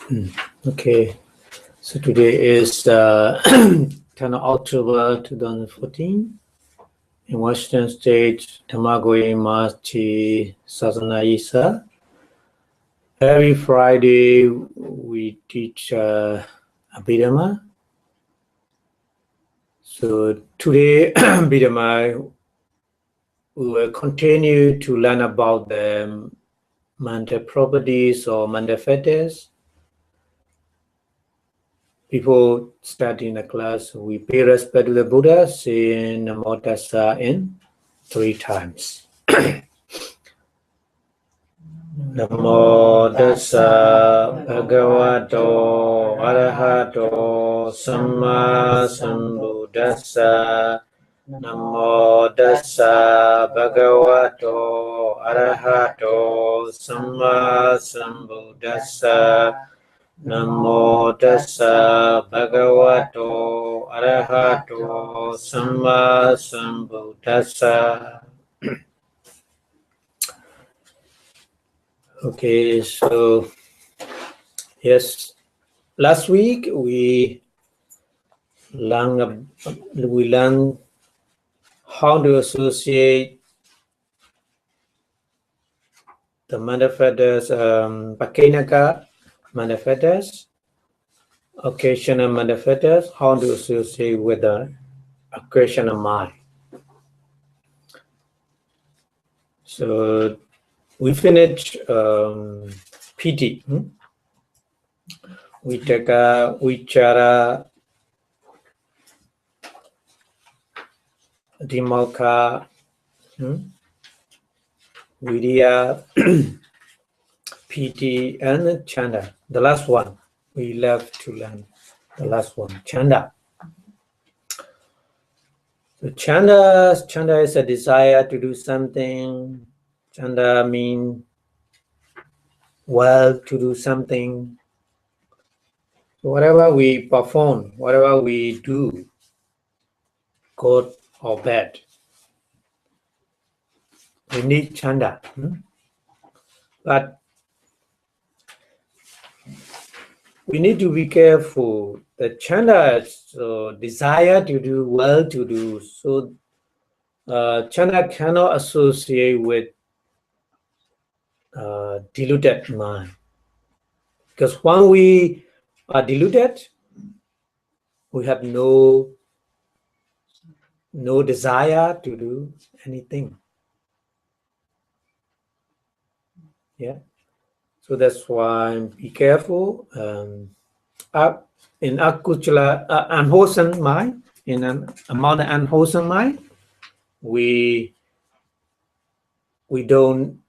Okay, so today is 10 October 2014 in Washington State, Tamagoi Machi Sazanaisa. Every Friday we teach Abhidhamma. So today, Abhidhamma, we will continue to learn about the mental properties or mental fetters. Before starting the class, we pay respect to the Buddha, saying Namo Tassa in 3 times. Namo Tassa Bhagavato Arahato Samma Sambuddhassa. Namo Tassa Bhagavato Arahato Samma Sambuddhassa. Namo Tassa Bhagavato Arahato Samma Sambuddhassa. Okay, so yes, last week we learned how to associate the manifestors, Pakinaka manifestors, occasional manifestors, how to associate with the occasional mind. So we finished PT. Vitaka, Vichara, Dimokha, Vidya, PT, and Chanda. The last one we left to learn. The last one, Chanda. So Chanda is a desire to do something. Chanda means well to do something. So whatever we perform, whatever we do, good or bad, we need Chanda. But we need to be careful. The Chanda is desire to do well to do. So Chanda cannot associate with deluded mind. Because when we are deluded, we have no desire to do anything. Yeah. So that's why be careful. In akuchula, unwholesome mind, in an amount of unwholesome mind, we don't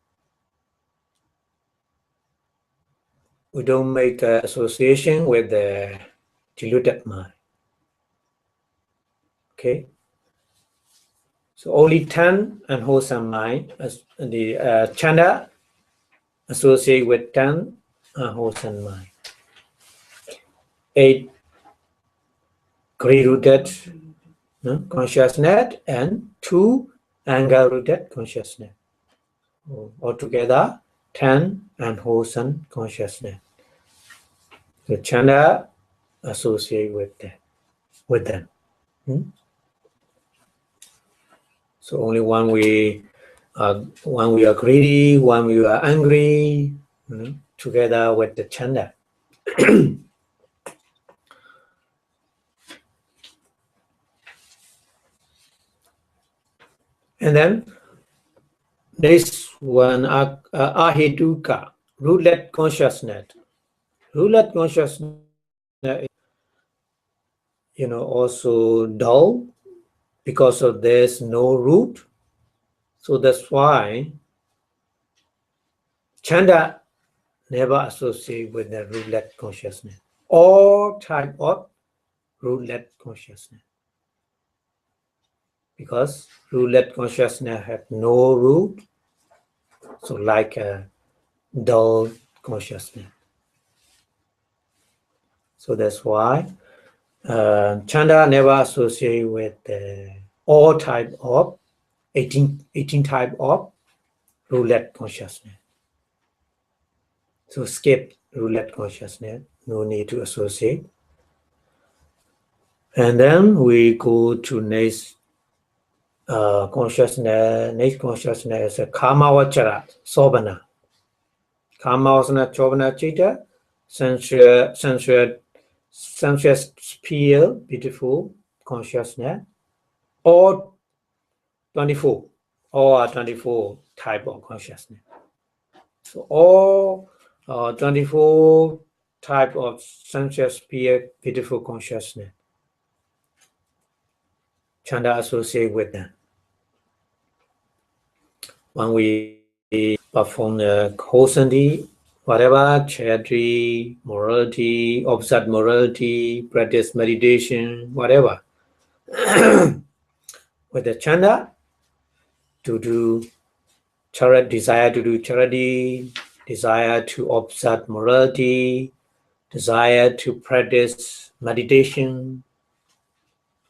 make association with the deluded mind. Okay. So only 10 unwholesome mind, as the Chanda associate with 10 unwholesome mind. 8 greed-rooted consciousness and 2 anger-rooted consciousness. Altogether, 10 unwholesome consciousness. The Chanda associate with them. So only when we are greedy, when we are angry, together with the Chanda. And then this one, Ahituka, rootlet consciousness. Rootlet consciousness is, also dull because of there's no root. So that's why Chanda never associate with the rootlet consciousness. All type of rootlet consciousness. Because rootlet consciousness have no root, so like a dull consciousness. So that's why Chanda never associate with all type of 18 type of rootlet consciousness. So skip roulette consciousness, no need to associate. And then we go to next consciousness. Next consciousness is a karma vachara, sobana. Karma vasana, chobana, chita, sensual sphere, beautiful consciousness, or 24, or 24 type of consciousness. So all 24 type of sensual sphere, beautiful consciousness, chanda associate with them. When we perform the wholesomely, whatever, charity, morality, observe morality, practice meditation, whatever, with the chanda, to do charity, desire to do charity, desire to observe morality, desire to practice meditation.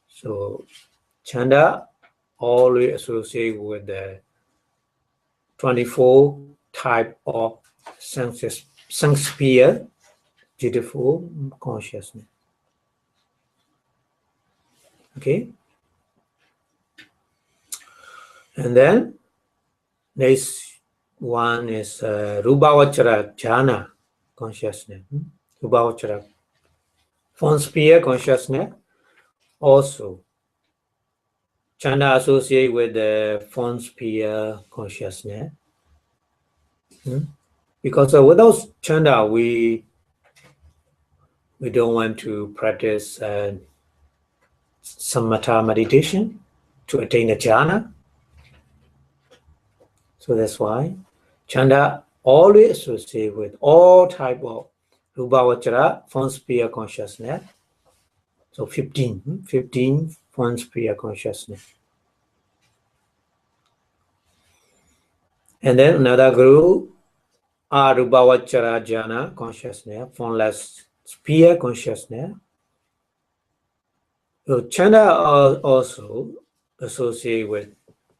So chanda always associated with the 24 type of sphere, beautiful consciousness. Okay. And then next one is Rubhavachara jhana consciousness. Rubhavachara form sphere consciousness. Also, chanda associated with the form sphere consciousness. Because without chanda, we don't want to practice samatha meditation to attain a jhana. So that's why chanda always associated with all type of Rubhavachara form sphere consciousness. So 15 form sphere consciousness. And then another group, Arubhavachara jhana consciousness, formless sphere consciousness. So chanda also associated with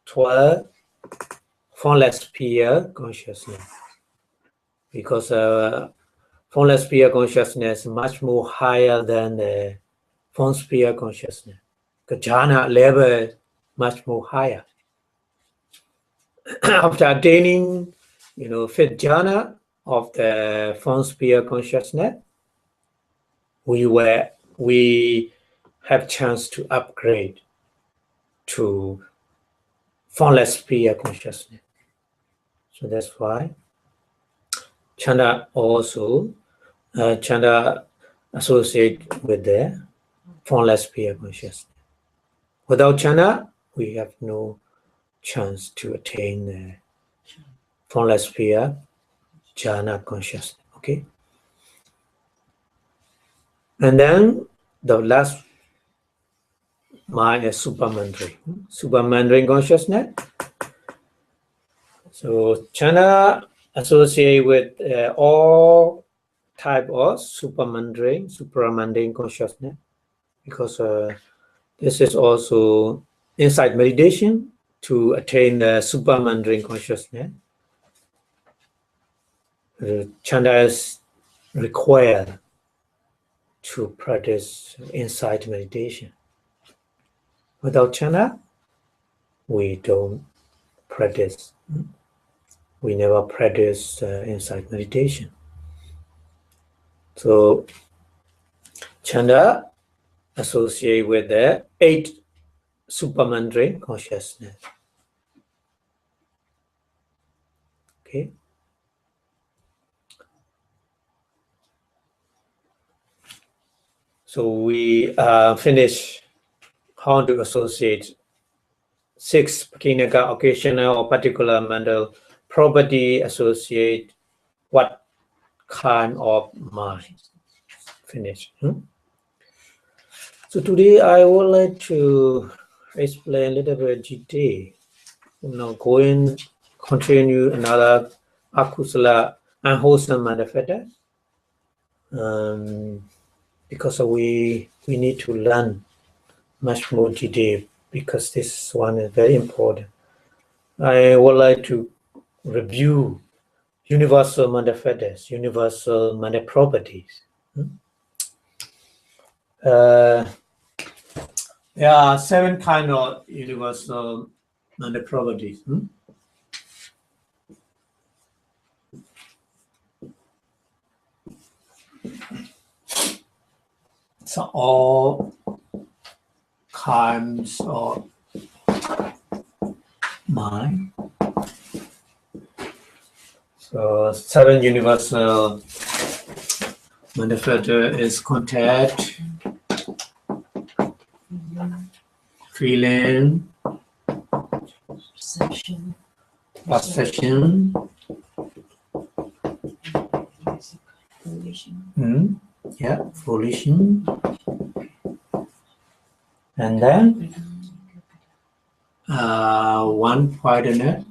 12 formless sphere consciousness, because formless sphere consciousness is much more higher than the form sphere consciousness. The jhana level is much more higher. After attaining, fifth jhana of the form sphere consciousness, we have chance to upgrade to formless sphere consciousness. So that's why chanda also chanda associate with the formless sphere consciousness. Without chanda, we have no chance to attain the formless sphere jhana consciousness. Okay. And then the last mind is supermandering consciousness. So chanda associate with all type of supramundane consciousness, because this is also inside meditation to attain the supramundane consciousness. Chanda is required to practice insight meditation. Without chanda, we don't practice. We never practice insight meditation. So chanda associate with the 8 supermundane consciousness. Okay. So we finish how to associate 6 Pakinaka occasional or particular mental property associate what kind of mind. Finish. So today I would like to explain a little bit detail. Continue another akusala unwholesome manifesta. Because we need to learn much more detail, because this one is very important. I would like to review universal manifestos, universal properties. There are 7 kind of universal properties. So all kinds of mind. So 7 universal manifesto is contact, feeling, perception, yeah, volition, and then one pointedness,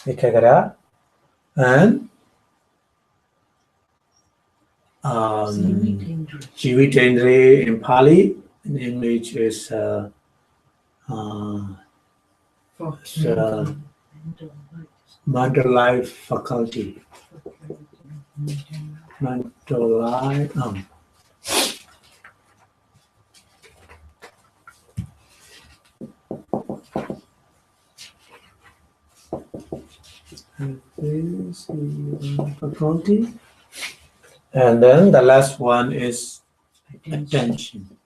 Ekagara, and Jivitendri in Pali, in English is mental life faculty. Mental life. This is faculty. And then the last one is attention,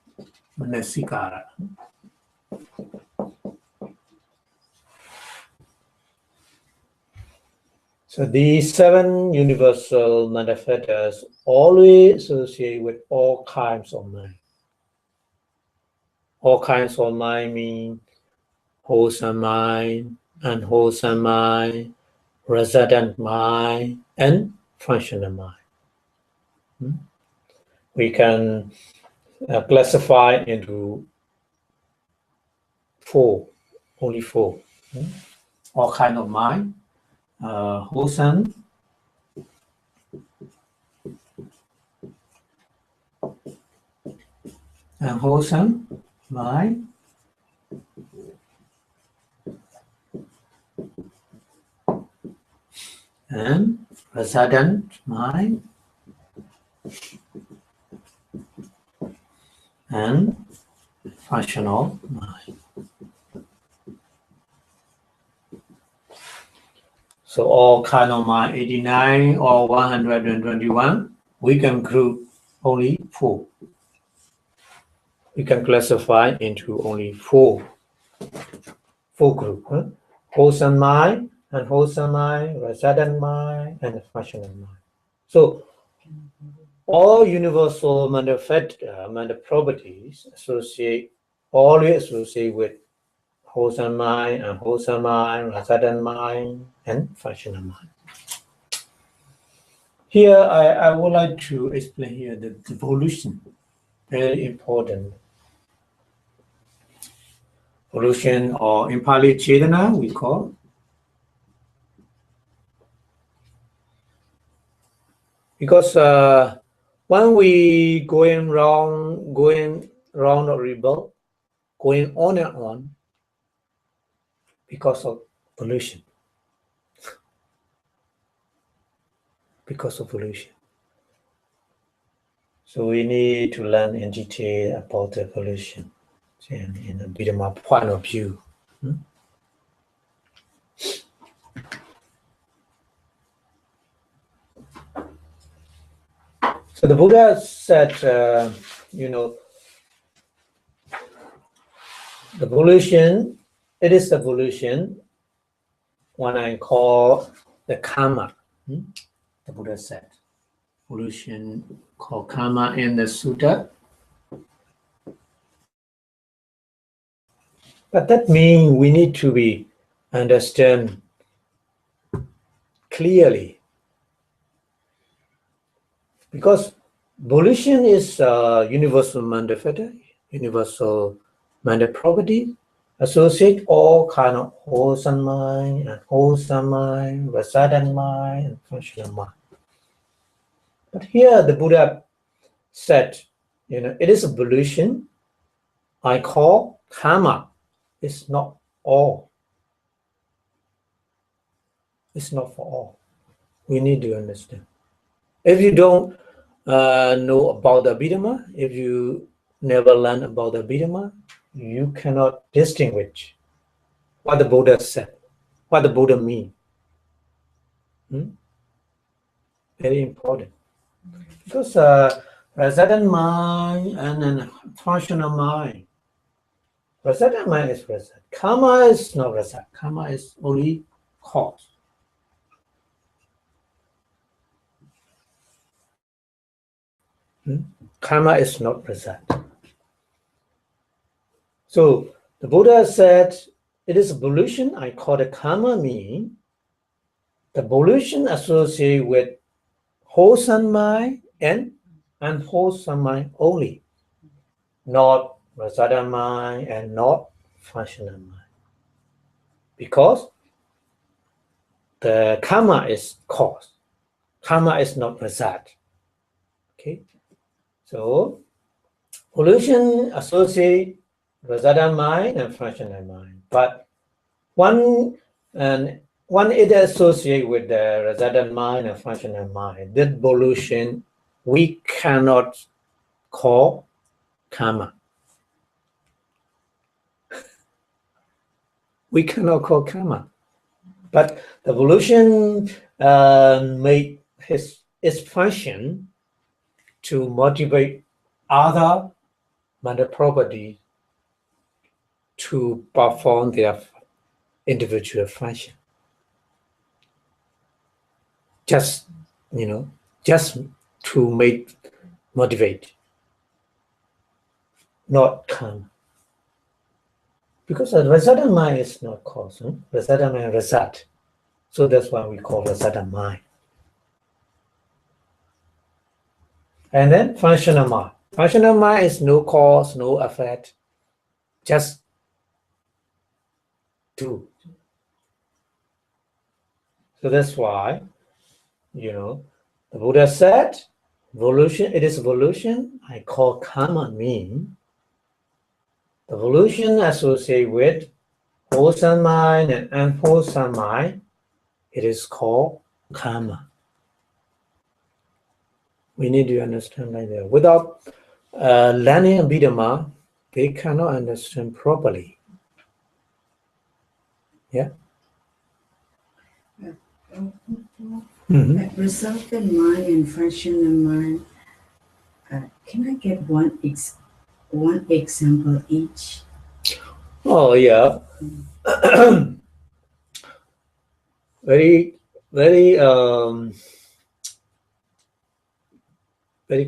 manasikara. So these 7 universal manifestos always associate with all kinds of mind. All kinds of mind mean wholesome mind, unwholesome mind, resident mind, and functional mind. We can classify into 4, only 4. All kinds of mind, wholesome, unwholesome mind, and resident mind, and functional mind. So all kind of mind, 89 or 121, we can group only 4. We can classify into only 4 groups. Wholesome mind, unwholesome mind, resident mind, and functional mind. So all universal properties always associate with wholesome mind, unwholesome mind, resident mind, and functional mind. Here, I would like to explain here the evolution, very important. Evolution, or in Pali Chetana, we call. Because when we going round or rebel, going on and on, because of pollution. Because of pollution. So we need to learn in detail about the pollution and in a bit of my point of view. So the Buddha said, the pollution, it is the pollution, what I call the karma. The Buddha said, pollution called karma in the sutta. But that means we need to understand clearly, because pollution is universal manifesto, universal property, associate all kind of wholesome mind, unwholesome mind, resident mind, and functional mind. But here the Buddha said, it is a pollution I call karma. It's not all. It's not for all. We need to understand. If you don't know about the Abhidhamma, if you never learn about the Abhidhamma, you cannot distinguish what the Buddha said, what the Buddha means. Very important. Because resident mind and then functional mind. Resident mind is resident. Karma is not resident. Karma is only cause. Karma is not resident. So the Buddha said, it is a pollution I call it karma, mean the pollution associated with wholesome mind and unwholesome mind only, not resident mind and not functional mind. Because the karma is cause. Karma is not result. Okay. So pollution associate resident mind and functional mind. But one it associate with the resident mind and functional mind. That pollution we cannot call karma. We cannot call karma. But the pollution made its function to motivate other mental properties to perform their individual function. Just to motivate, not karma. Because the resident mind is not cause, resident mind result. So that's why we call resident mind. And then functional mind. Functional mind is no cause, no effect, just do. So that's why, the Buddha said, evolution, it is evolution I call karma, mean the evolution associated with wholesome mind and unwholesome mind, it is called karma. We need to understand like that. Without learning Abhidhamma, they cannot understand properly. Yeah. Resultant mind and functional mind. Can I get one example each? Oh yeah. Very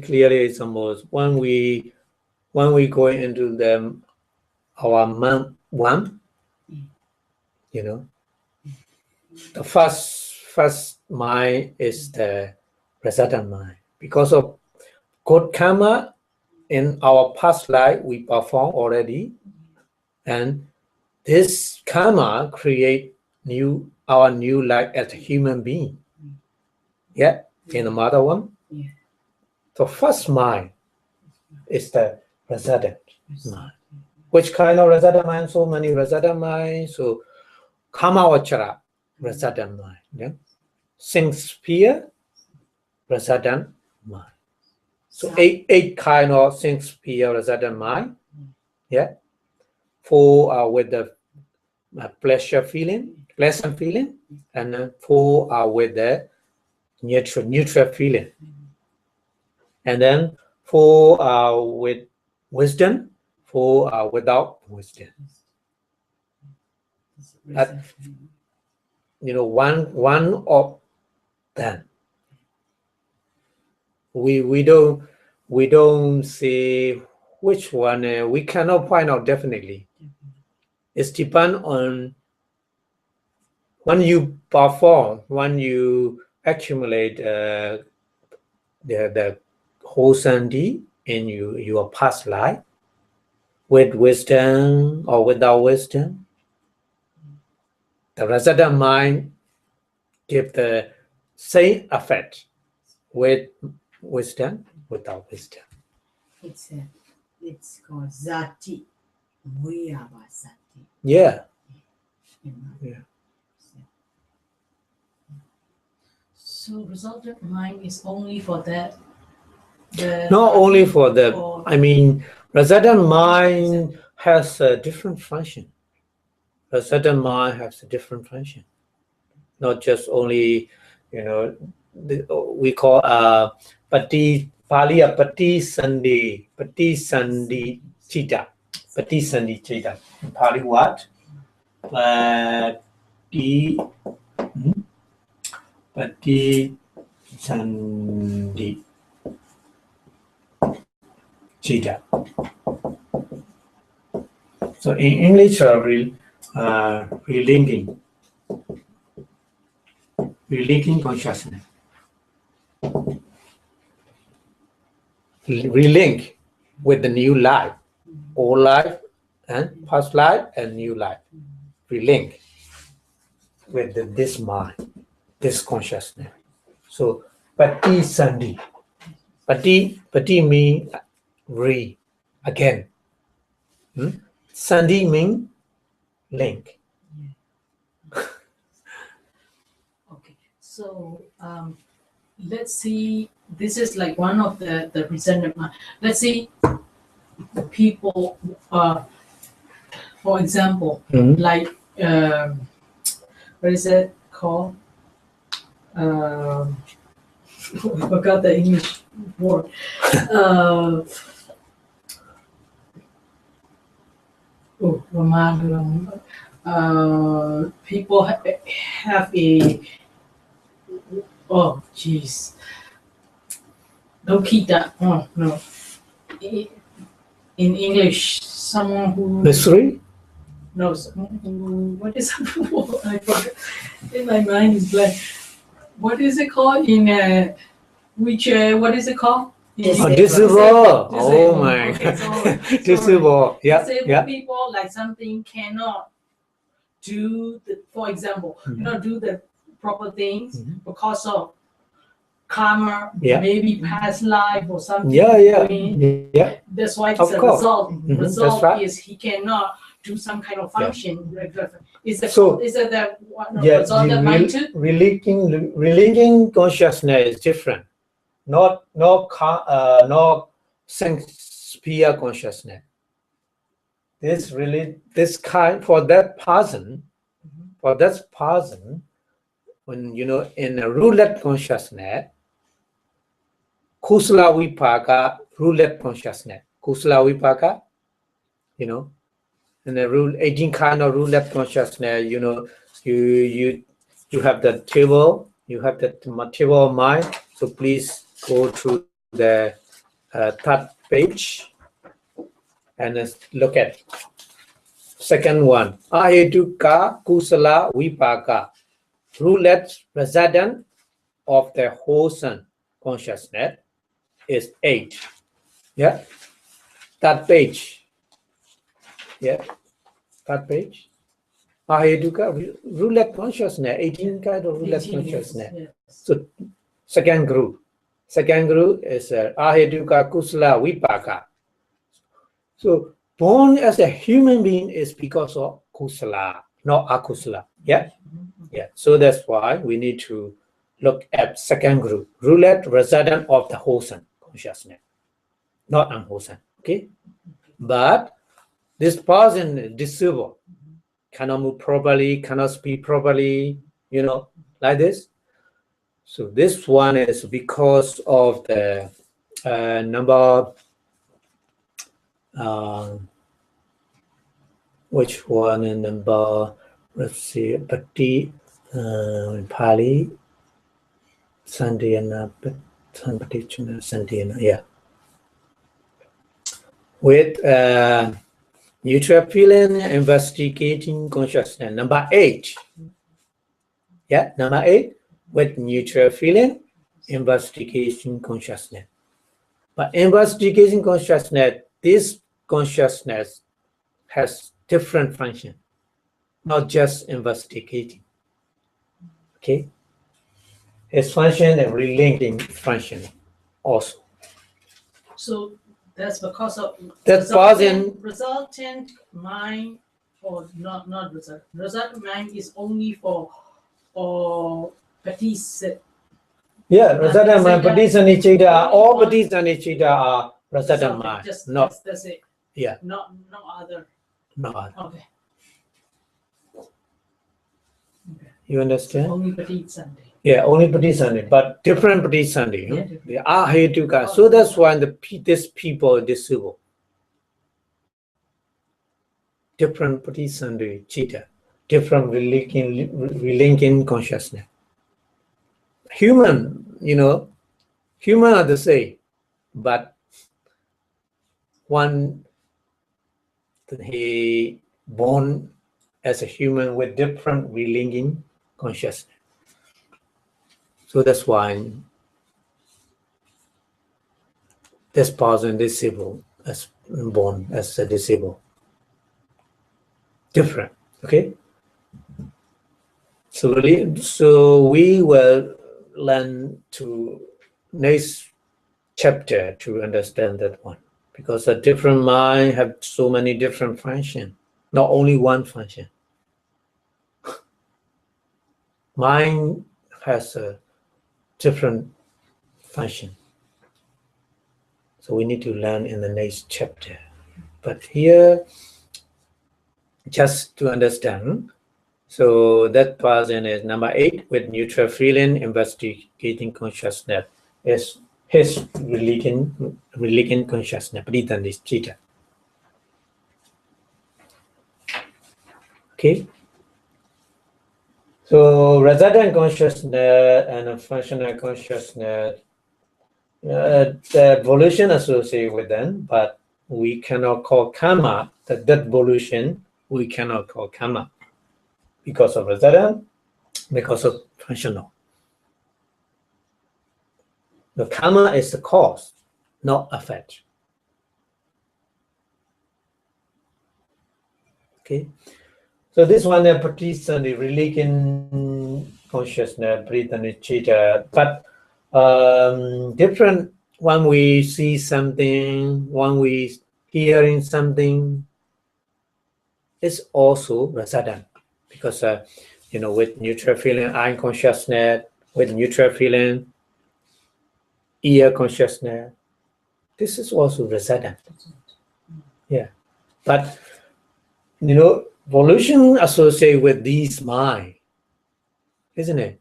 clearly examples when we go into them our month one, the first mind is the resident mind. Because of good karma in our past life we perform already, and this karma create our new life as a human being. Yeah, in the mother one. Yeah. The first mind is the resident mind. Which kind of resident mind? So many resident minds. So karma vachara, resident mind. Yeah. Six sphere, resident mind. So eight kind of six sphere resident mind. Yeah. 4 are with the pleasant feeling, and then 4 are with the neutral feeling, and then 4 are with wisdom, 4 are without wisdom. One of them. We don't see which one. We cannot find out definitely. It depends on when you perform, when you accumulate the wholesome deed in your past life, with wisdom or without wisdom. The resident mind give the same effect with wisdom, without wisdom. It's called Zati. Sati. Yeah. So resultant mind is only for that. Not only for the, I mean, resultant mind has a different function. Resultant mind has a different function. Not just only, we call pati Pali pati sandi chita. Pati sandi chita. Pali what? Pati sandi chita. So in English, relinking consciousness. Relink with the new life, old life and past life and new life. Relink with this mind, this consciousness. So pati sandi. Pati means again. Sandi means link. Okay, so let's see. This is like one of the resentment. Let's see, people. For example, like what is it called? I forgot the English word. People have a, oh jeez, don't keep that. Oh no, in English, someone who Mystery? No, someone who, what is I forgot. In my mind is blank. What is it called in which what is it called? Disabled. Oh my Okay, God. Disabled. Yeah. Disabled people, like something cannot do the, for example, cannot do the proper things because of karma, maybe past life or something. Yeah. That's why it's Of a course. result. Result right. is he cannot do some kind of function. Is it So- is it that Yeah, result that mind too? relinking consciousness is different. Not sphere consciousness. This kind for that person, when in a roulette consciousness, kusala vipaka roulette consciousness, kusala vipaka, in the rule 18 kind of roulette consciousness, you have the table, you have the table of mind. So please go to the third page and look at second one. Ahetuka kusala vipaka, roulette resident of the wholesome consciousness is 8. Yeah, that page. Yeah, that page. Ahetuka roulette consciousness, 18 kind of roulette 18, consciousness. yes. So second group is Ahetuka kusala vipaka. So born as a human being is because of kusala, not akusala. Yeah. So that's why we need to look at second group, roulette resident of the wholesome consciousness, not unwholesome. Okay. But this person is disabled, cannot move properly, cannot speak properly, like this. So this one is because of the number, which one in number, let's see, Pati, Pali, Sandhyana, Sandhyana, yeah. With neutral feeling, investigating consciousness. Number 8. Yeah, number 8, with neutral feeling, investigation consciousness. But investigation consciousness, this consciousness has different function, not just investigating. Okay? Its function and relinking function also. So That's because of That person, resultant mind, or not result. Resultant mind is only for participant. yeah, resultant mind, Siddha- patis and ichita, all only patis and ichita are resultant resultant, mind. just No, that's it. yeah, No other. no other. Okay. You understand? Only participant. Yeah, only patisandi, but different patisandi. Yeah, Huh? They are hetuka. So that's why these people are disabled. Different patisandi, cheetah, different relinking consciousness. Human, human are the same, but one he born as a human with different relinking consciousness. So that's why this person disabled as born as a disabled. Different, okay? So we will learn to next chapter to understand that one, because a different mind have so many different functions, not only one function. Mind has a different function. So we need to learn in the next chapter. But here, just to understand, so that person is number 8 with neutral feeling, investigating consciousness is his religion consciousness, Pritandishchita. Okay. So resident consciousness and functional consciousness, the evolution associated with them, but we cannot call karma, that evolution we cannot call karma because of resident, because of functional. The karma is the cause, not effect. Okay. So this one, the participant, the religion consciousness, Pritanichita, but different when we see something, when we hearing something, it's also resident, because with neutral feeling, eye consciousness, with neutral feeling, ear consciousness, this is also resident. Yeah, but pollution associated with these mind, isn't it?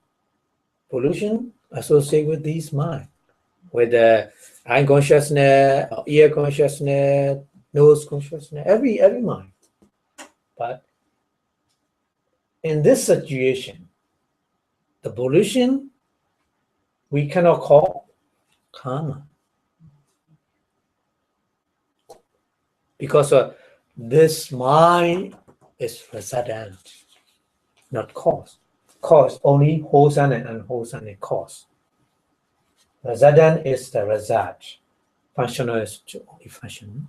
Pollution associated with these mind, with the eye consciousness, ear consciousness, nose consciousness, every mind. But in this situation, the pollution we cannot call karma, because this mind is resident, not cause. Cause only wholesome and unwholesome is cause. Resident is the result. Functional is only function.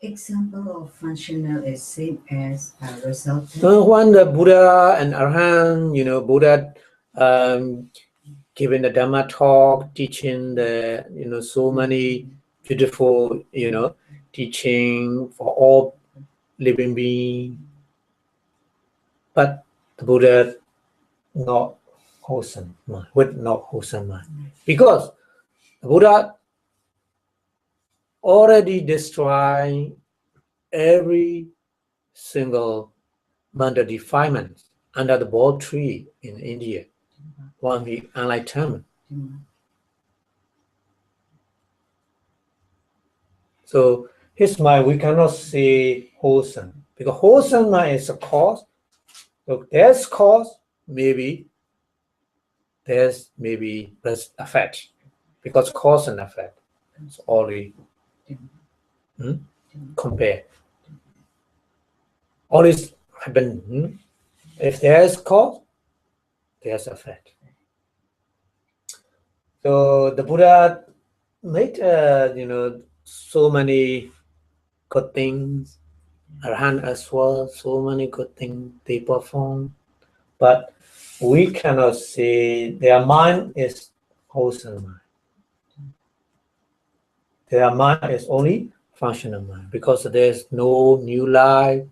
Example of functional is same as a resultant. When the Buddha and Arhan, Buddha giving the Dhamma talk, teaching the, so many beautiful, teaching for all living beings. But the Buddha not wholesome mind, with not wholesome mind. Because the Buddha already destroyed every single mental defilement under the ball tree in India, when we enlightenment. So his mind we cannot say wholesome, because wholesome mind is a cause. So there's cause, maybe there's effect, because cause and effect is already compare. Always happen. If there's cause, there's effect. So the Buddha made so many good things. Arhan as well, so many good things they perform, but we cannot say their mind is wholesome mind. their mind is only functional mind because there's no new life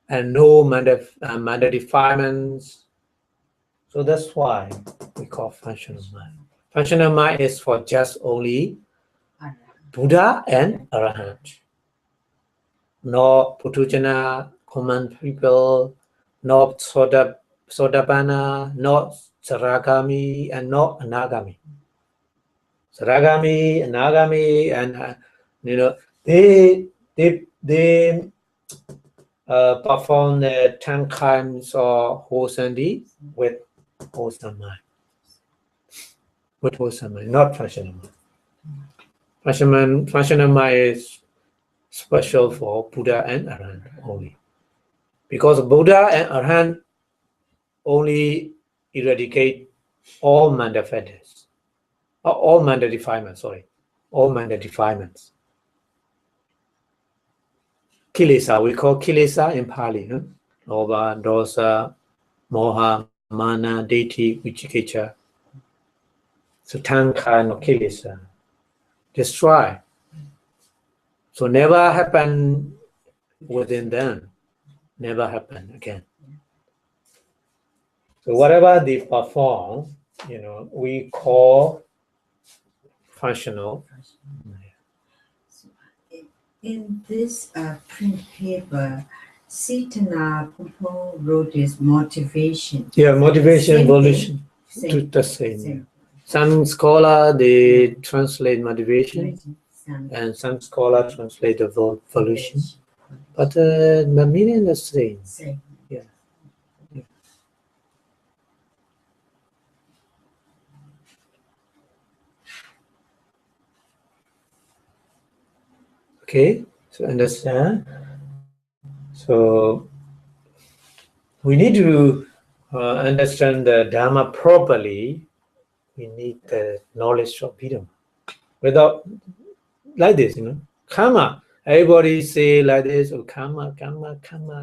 and no matter defilements. So that's why we call functional mind. Functional mind is for just only Buddha and Arahant. Not Putujana, common people, not Sodapanna, not Saragami, and not Anagami. Saragami, Anagami, and they perform the 10 kinds of wholesome deeds with wholesome mind. With wholesome mind, not functional mind. Functional mind is special for Buddha and Arahant only. Because Buddha and Arahant only eradicate all manda fetters, all manda defilements, all manda defilements. Kilesa, we call kilesa in Pali. Loba, dosa, moha, mana, deity, vicikiccha. So 10 kinds of kilesa. Destroy. So never happen within them. Never happen again. So whatever they perform, we call functional. In this print paper, Sitana Pupo wrote his motivation. Yeah, motivation, Same evolution, thing. the same. Some scholar they translate motivation, and some scholar translate the evolution, but the meaning is the same. Yeah. Okay, so understand. So we need to understand the Dharma properly. We need the knowledge of Abhidhamma. Without, like this, karma. Everybody say like this, oh, karma.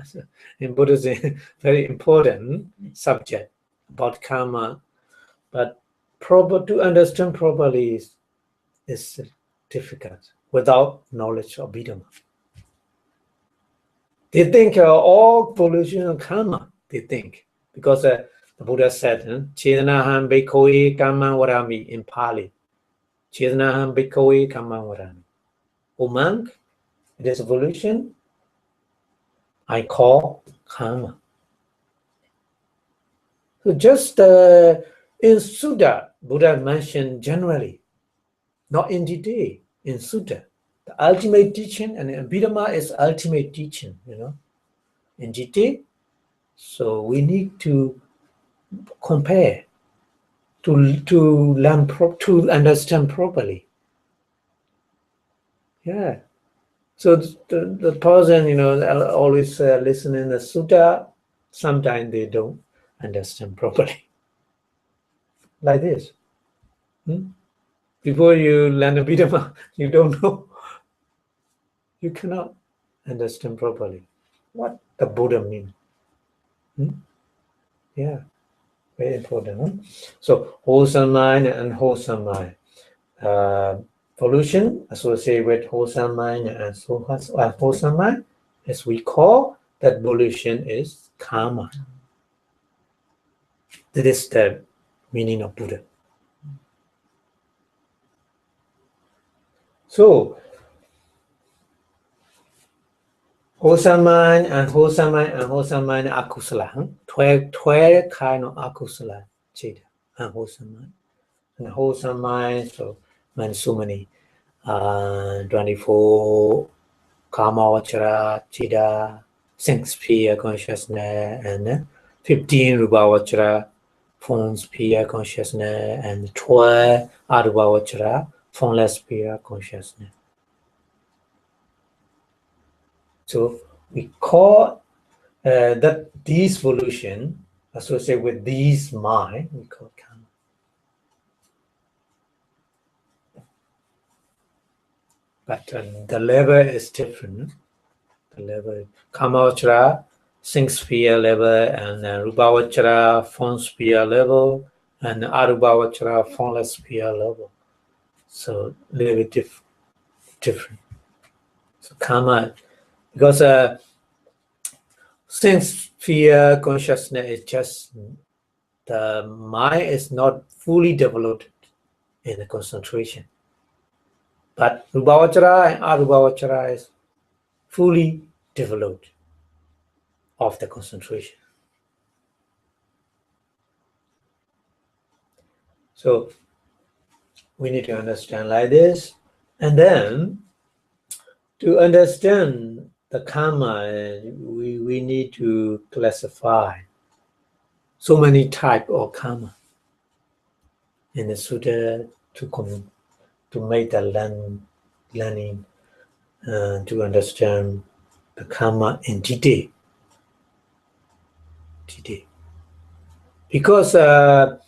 So in Buddhism, very important subject about karma. But to understand properly is difficult without knowledge of Abhidhamma. They think all pollution of karma, they think. Because the Buddha said, Chedanaham bhikkhave kamma varami in Pali. Chedanaham bhikkhave kamma varami. O monk, it is evolution I call karma. So just in Sutta, Buddha mentioned generally, not in detail, in Sutta. The ultimate teaching, and Abhidhamma is ultimate teaching, in detail. So we need to compare, to learn, to understand properly. Yeah. So the person, always listen in the Sutta, sometimes they don't understand properly. Like this. Before you learn Abhidhamma, you don't know. You cannot understand properly what the Buddha means. Yeah, very important. So wholesome mind and unwholesome mind. Pollution associated with wholesome mind and unwholesome mind, as we call that pollution is karma. That is the meaning of Buddha. So wholesome mind and wholesome mind and wholesome mind akusala. 12 kind of akusala cheda and wholesome mind. And wholesome mind, so many 24 karma vachara cheda, 6 sphere consciousness, and 15 rupa vachara form sphere consciousness, and 12 arupa vachara formless sphere consciousness. So we call that these evolution associated with these mind, we call karma. But the level is different. The level, Kamavachara, 6 sphere level, and Rupavachara, form sphere level, and Arupavachara, formless sphere level. So a little bit different. So karma, because since fear consciousness is just the mind is not fully developed in the concentration, but Rupavachara and Arupavachara is fully developed of the concentration. So we need to understand like this, and then to understand the karma, we need to classify so many types of karma in the sutta to make the learning to understand the karma in detail. Because the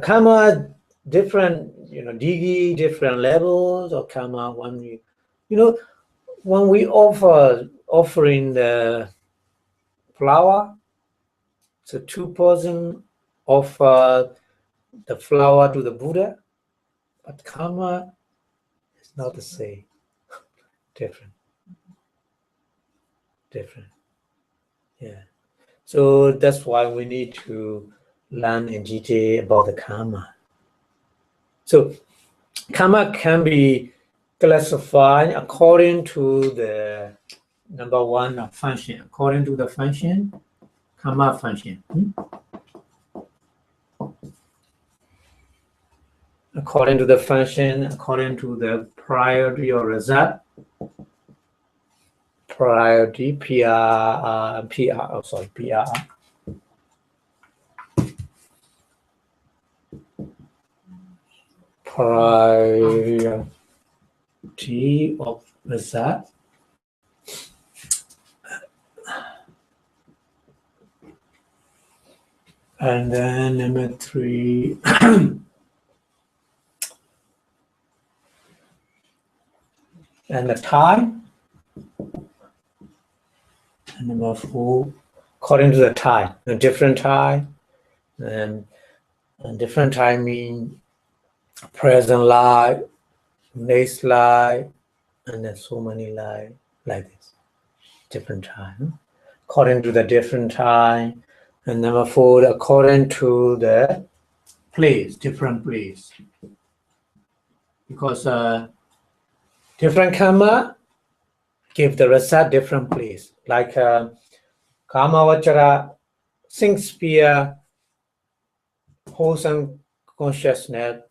karma different, digi, different levels of karma. When we offering the flower, so 2 persons offer the flower to the Buddha, but karma is not the same. Different. Yeah. So that's why we need to learn in detail about the karma. So karma can be classified according to the number one function. According to the function, karma function. According to the function, according to the priority or result. Priority, PR, priority of result. And then number 3, and the time. And number 4, according to the time, a different time. And different time mean present life, next life, and then so many life like this. Different time. According to the different time. And number 4, according to the place, different place. Because different karma give the result different place. Like Kamavachara, six sphere, wholesome consciousness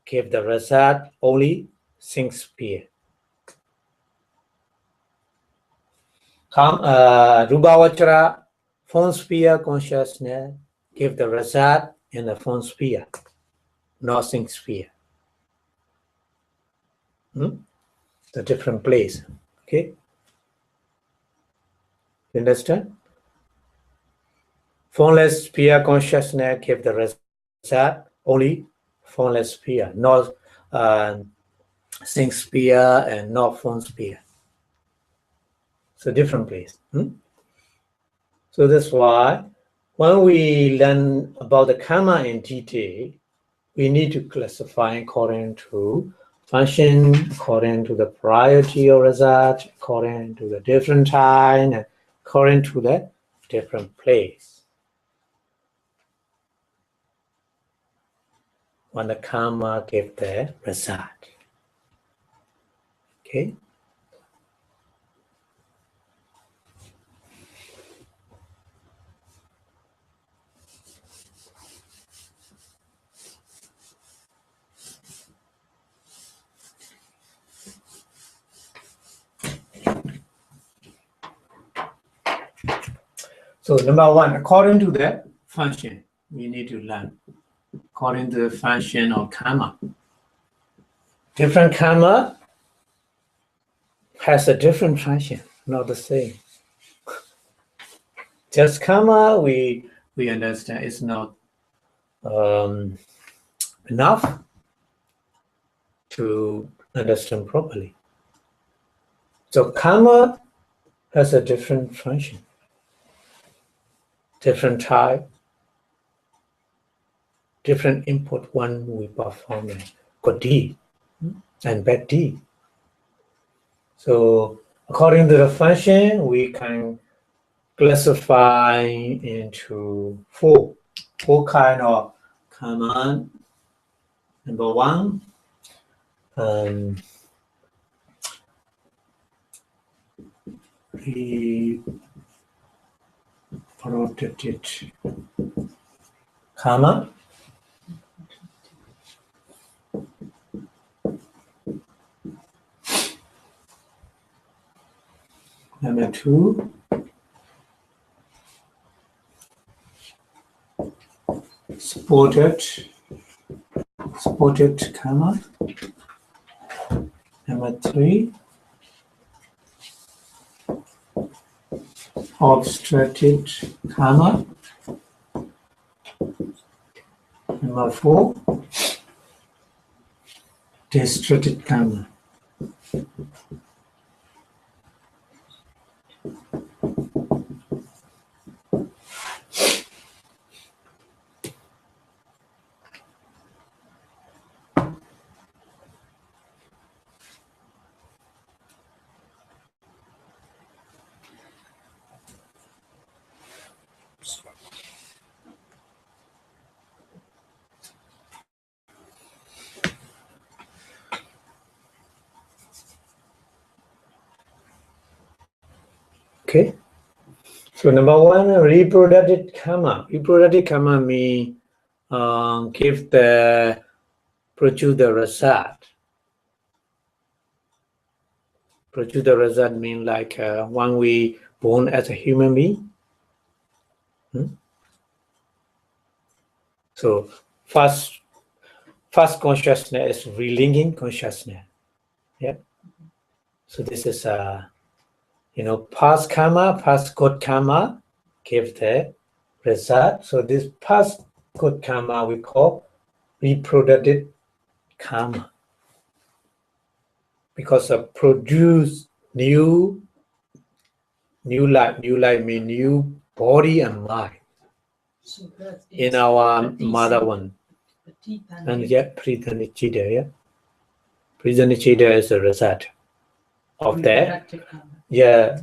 give the result only 6 sphere. Rupavachara, form sphere consciousness give the result in the form sphere, not 6 sphere. The different place. Okay? You understand? Formless sphere consciousness give the result only formless sphere, not 6 sphere and not form sphere. So different place. So that's why when we learn about the karma in detail, we need to classify according to function, according to the priority or result, according to the different time, and according to the different place. When the karma gives the result. Okay? So number 1, according to the function, we need to learn. According to the function of karma. Different karma has a different function, not the same. Just karma, we understand it's not enough to understand properly. So karma has a different function, different type, different input when we perform a good deed. and bad deed. So according to the function, we can classify into four kind of karma. Number one, reproductive karma. Number two, supported karma. Number three, obstructed karma. Number four, destructive karma. Okay. So number one, reproductive karma. Reproductive karma means produce the result. Produce the result means like when we born as a human being. So first consciousness is relinking consciousness. Yeah. So this is past karma, past good karma give the result. So this past good karma we call reproductive karma, because of produce new life. New life means new body and mind. So that In is our mother one. And yet Pritanichida, yeah. Pritanichida is the result of that. Yeah.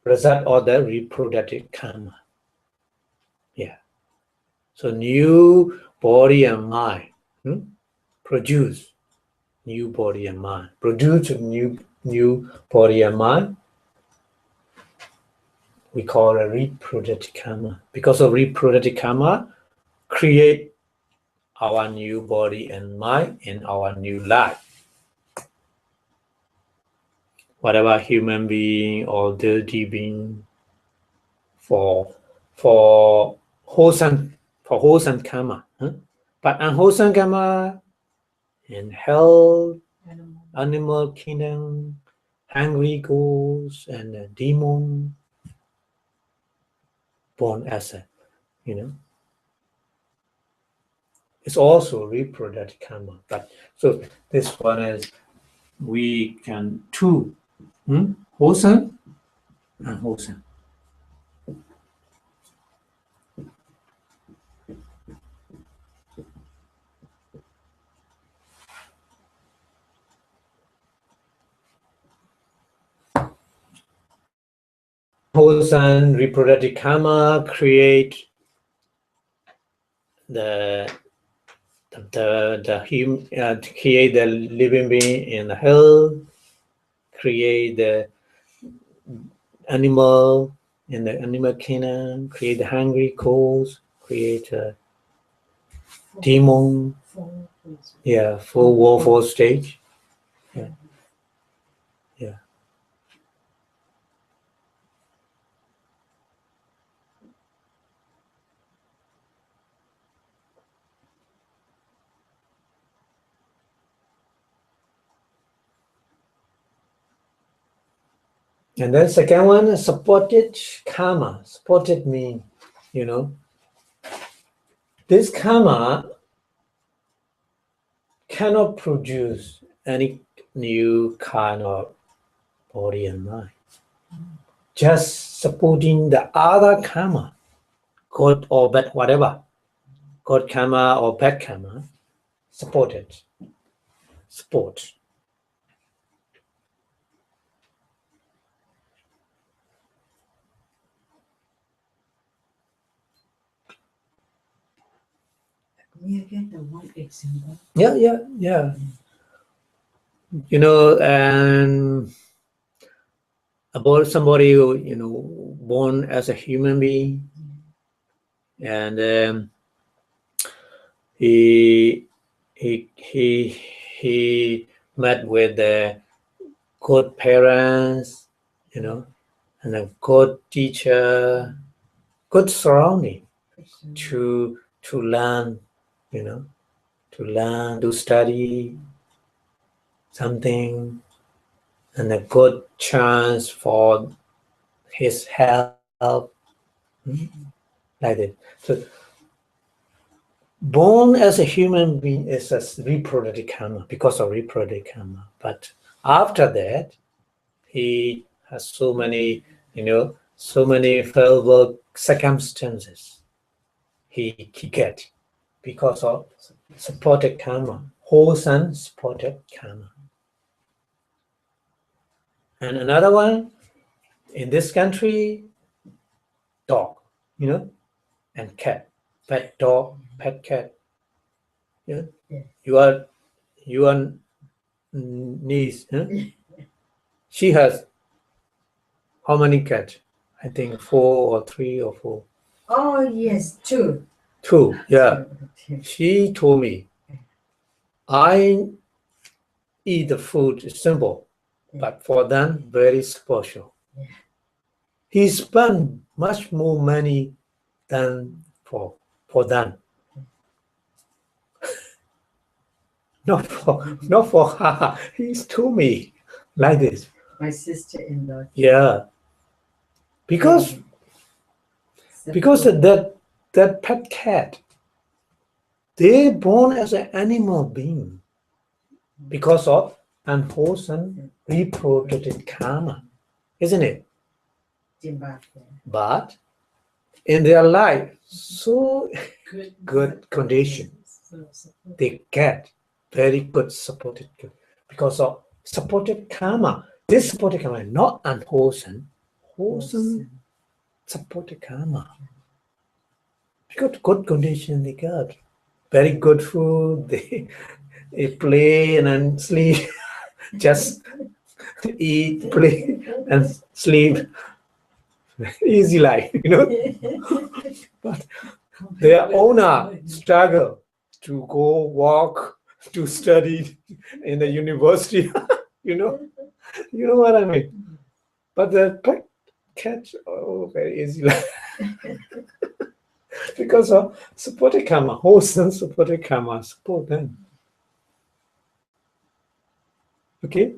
Result of the reproductive karma. Yeah. So new body and mind produce new body and mind. Produce new body and mind. We call a reproductive karma. Because of reproductive karma, create our new body and mind in our new life. Whatever human being or dirty being for wholesome karma. But unwholesome karma in hell, animal kingdom, hungry ghosts, and demon born as a, it's also reproductive karma. But so this one is we can two wholesome and unwholesome. Wholesome reproductive karma create create the living being in hell, create the animal in the animal kingdom, create the hungry ghosts, create a demon, full warfare stage. Yeah. And then second one, supported karma. Supported means, this karma cannot produce any new kind of body and mind. Just supporting the other karma, good or bad, whatever, good karma or bad karma, support. You get the one example. Yeah. You know, and about somebody who, you know, born as a human being, and he he he he met with good parents, you know, and a good teacher, good surrounding to learn, you know, to study something, and a good chance for his health, like that. So born as a human being is a reproductive karma because of reproductive karma. But after that, he has so many, you know, so many favorable circumstances he get because of supported karma, wholesome supported karma. And another one in this country, dog, you know, and cat, pet dog, pet cat. Yeah, your niece, huh? She has how many cats? I think 4 or 3 or 4. Oh yes, two. 2, yeah. Two. She told me, I eat the food simple, but for them very special. He spent much more money than for them. Not for her. He's told me like this. My sister-in-law. Yeah. Because that pet cat, they're born as an animal being because of unwholesome reproductive karma, isn't it? But in their life, so good condition, they get very good supported because of supported karma. This supported karma is not unwholesome, wholesome supported karma. Because good condition they got, very good food. They play and then sleep, just eat, play, and sleep. Easy life, you know. But their owner struggle to go walk, to study in the university, you know what I mean. But the pet cat, oh, very easy life. Because of supported karma, wholesome supported karma, support them. Okay,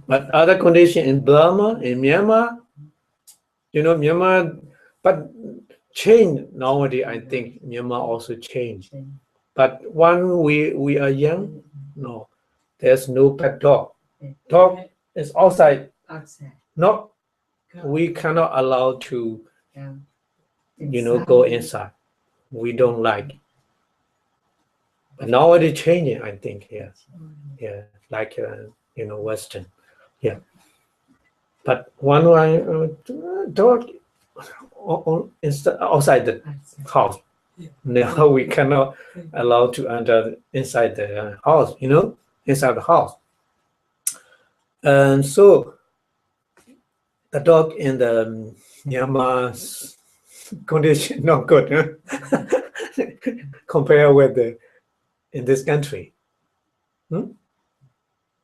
but other condition in Burma, in Myanmar, you know, Myanmar, but change nowadays. I think Myanmar also changed. But when we are young, no, there's no pet dog. Dog is outside. Not, we cannot allow to, you know, go inside. We don't like. But nowadays changing, I think, yes. Yeah, like, you know, Western. Yeah. But one dog outside the house. Now we cannot allow to enter inside the house, you know, inside the house. And so the dog in the Myanmar's condition not good, huh? Compared with the in this country.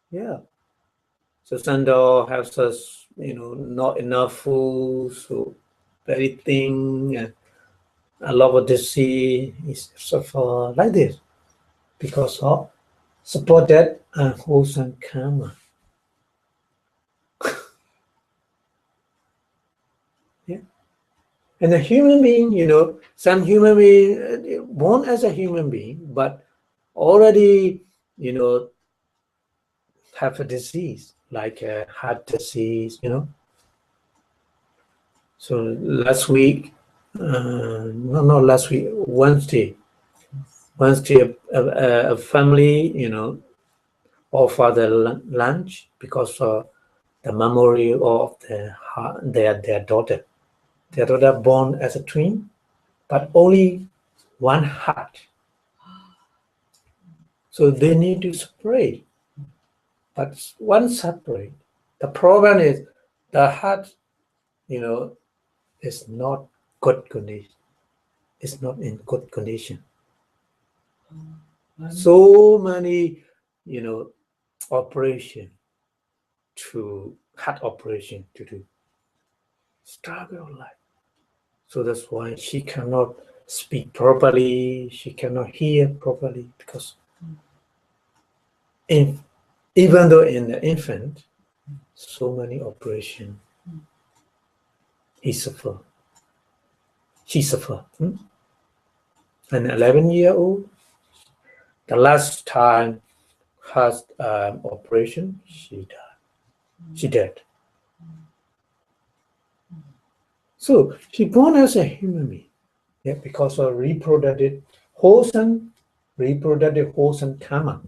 Yeah. So Sandor has us, you know, not enough food, so very thin, and a lot of disease is suffer like this because of supported and wholesome karma. Yeah. And a human being, you know, some human being born as a human being, but already, you know, have a disease like a heart disease, you know. So last week, not last week, Wednesday, a family, you know, offer the lunch because of the memory of their daughter. Their daughter born as a twin, but only one heart. So they need to separate. But once separate, the problem is the heart, is not good condition. It's not in good condition. So many, operation heart operation to do. Struggle life. So that's why she cannot speak properly. She cannot hear properly because even though in the infant, so many operation, he suffer. She suffer. An 11-year-old, the last time has operation, she died. She died. So she born as a human being, because of reproductive wholesome karma.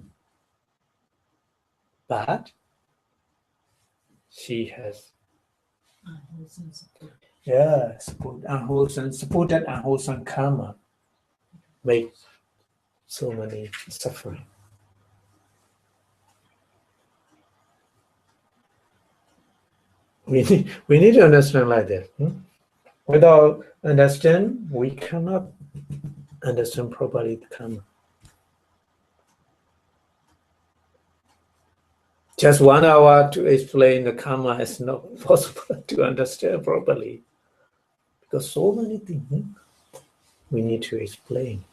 But she has supported unwholesome karma, make so many suffering. We need to understand like that. Without understand, we cannot understand properly the karma. Just 1 hour to explain the karma is not possible to understand properly because so many things we need to explain.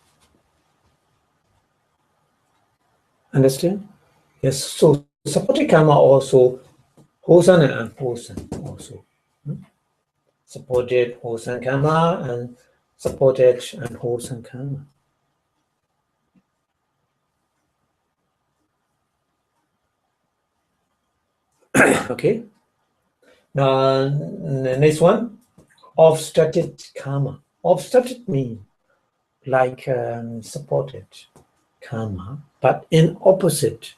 Understand? Yes. So supported karma also wholesome and unwholesome also. Supported wholesome karma and supported unwholesome karma. Okay. Now the next one, obstructed karma. Obstructed means like supported karma, but in opposite.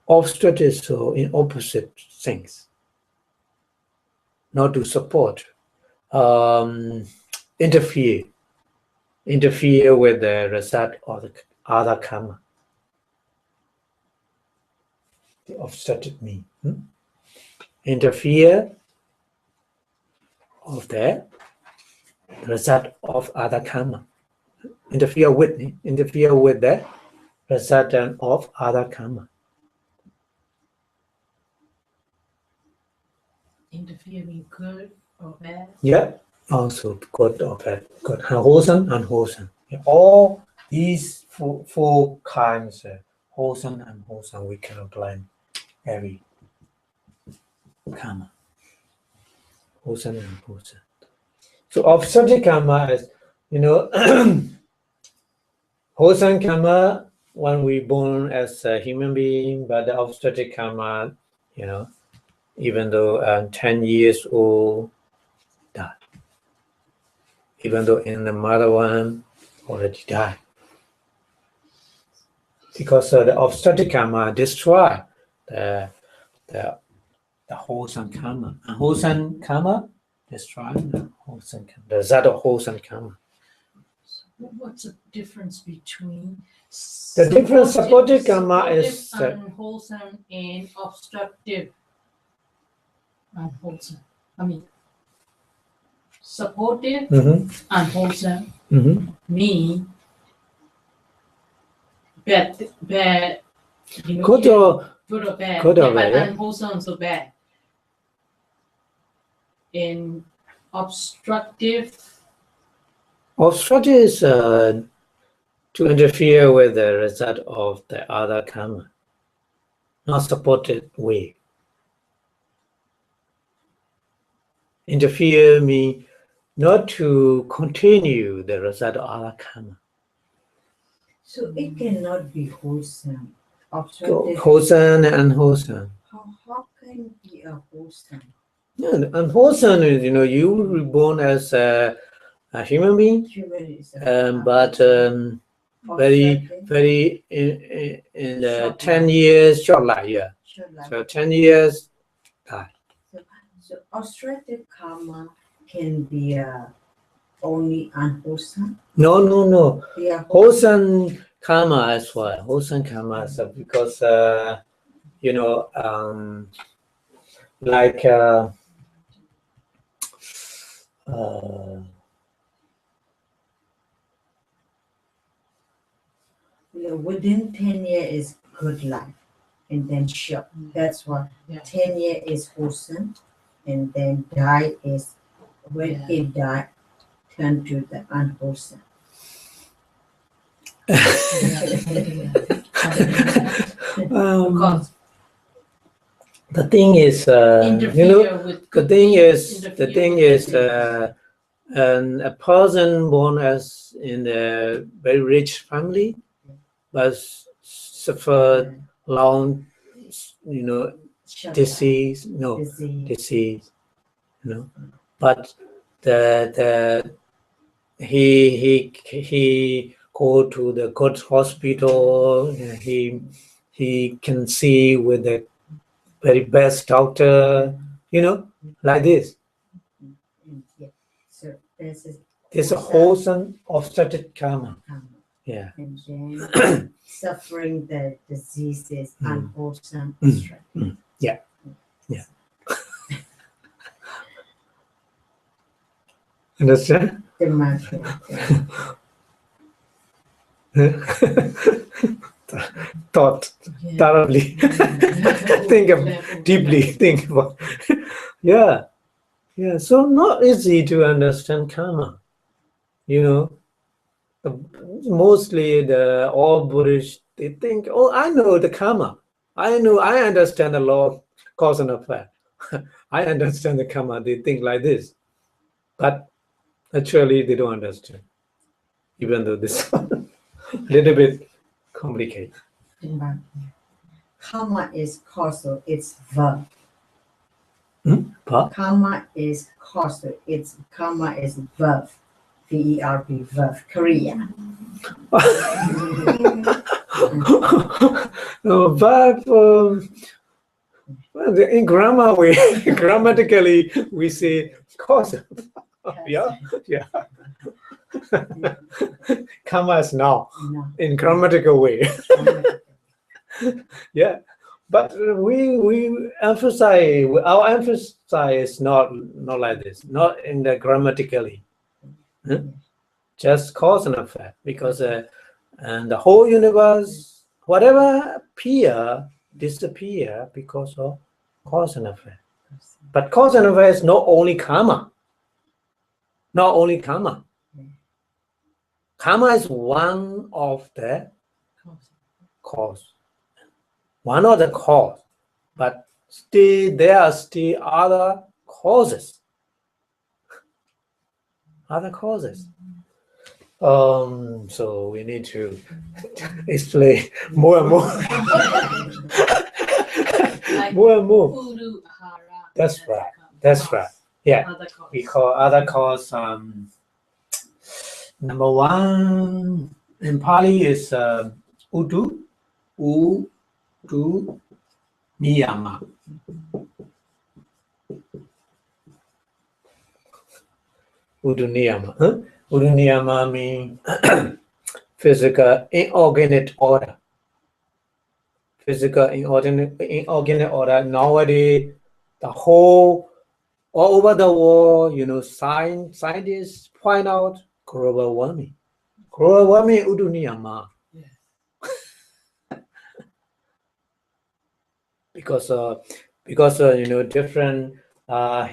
Obstructed, so in opposite things. Not to support. Interfere with the result of the other karma. The obstructed means interfere of the result of other karma. Interfere with the result of other karma. Interfering good or bad? Yeah, also good or bad. Good, wholesome, unwholesome. All these four kinds, wholesome and unwholesome, we can apply every karma. Wholesome and unwholesome. So obstructed karma is, wholesome karma when we born as a human being, but the obstructed karma, even though 10 years old, died. Even though in the mother one already died. Because the obstructed karma destroy the wholesome karma. And wholesome karma destroy the wholesome karma. The result of wholesome karma. What's the difference between the difference supported karma is unwholesome and obstructive unwholesome? I mean, supportive unwholesome mean bad, good or bad, good or but bad, unwholesome so bad. In obstructive is to interfere with the result of the other karma, not supported way. Interfere means not to continue the result of other karma. So it cannot be wholesome. Wholesome and unwholesome. How can it be a wholesome? Yeah, unwholesome is, you were born as a human being, but very in 10 years short life, So 10 years die. So obstructive karma can be only unwholesome? No. Yeah, Wholesome karma as well, wholesome karma as well, because you know, like within 10 years is good life, and then short. That's why 10 years is wholesome, and then die is when it die turn to the unwholesome. The thing is, you know, the thing is, a person born as in a very rich family, but suffered long, you know, disease, disease, you know. But he go to the good hospital. He can see with the very best doctor, you know, like this. So this is It's a wholesome obstructed karma. Yeah. And then suffering the diseases unwholesome. Yeah. Yeah. Understand? Thought thoroughly. Think about. Yeah. Yeah. So not easy to understand karma. You know, mostly all Buddhists, they think, oh, I know the karma. I understand the law of cause and effect. I understand the karma. They think like this. But actually, they don't understand. Even though this is a little bit complicated. Karma is causal, it's verb. Huh? Karma is causal, karma is verb. V-E-R-B, verb, Korea. No, verb, well, in grammar, grammatically, we say cause. Yeah. Karma is now, in grammatical way. Yeah. But we emphasize, our emphasis is not like this, not in the grammatically. Just cause and effect, because and the whole universe, whatever appear, disappear because of cause and effect. But cause and effect is not only karma. Not only karma. Karma is one of the cause. One of the cause. But still there are still other causes. Other causes. So we need to explain more and more. More and more. That's right. That's right. Yeah. We call other cause. Number one in Pali is Udu Niyama. Udu Niyama. Udu Niyama means physical inorganic order. Physical inorganic order. Nowadays, all over the world, you know, scientists point out global warming. Global warming, Udu Niyama. Because you know, different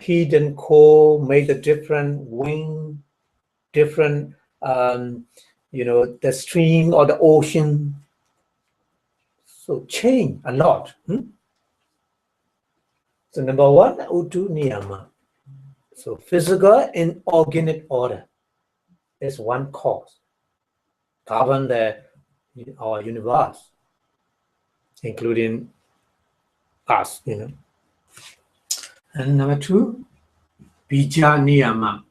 heat and cold make a different wind, different you know, the stream or the ocean. So change a lot. So number one, Udu Niyama. So physical and organic order is one cause. Govern our universe, including us, you know. And number two, Bija Niyama.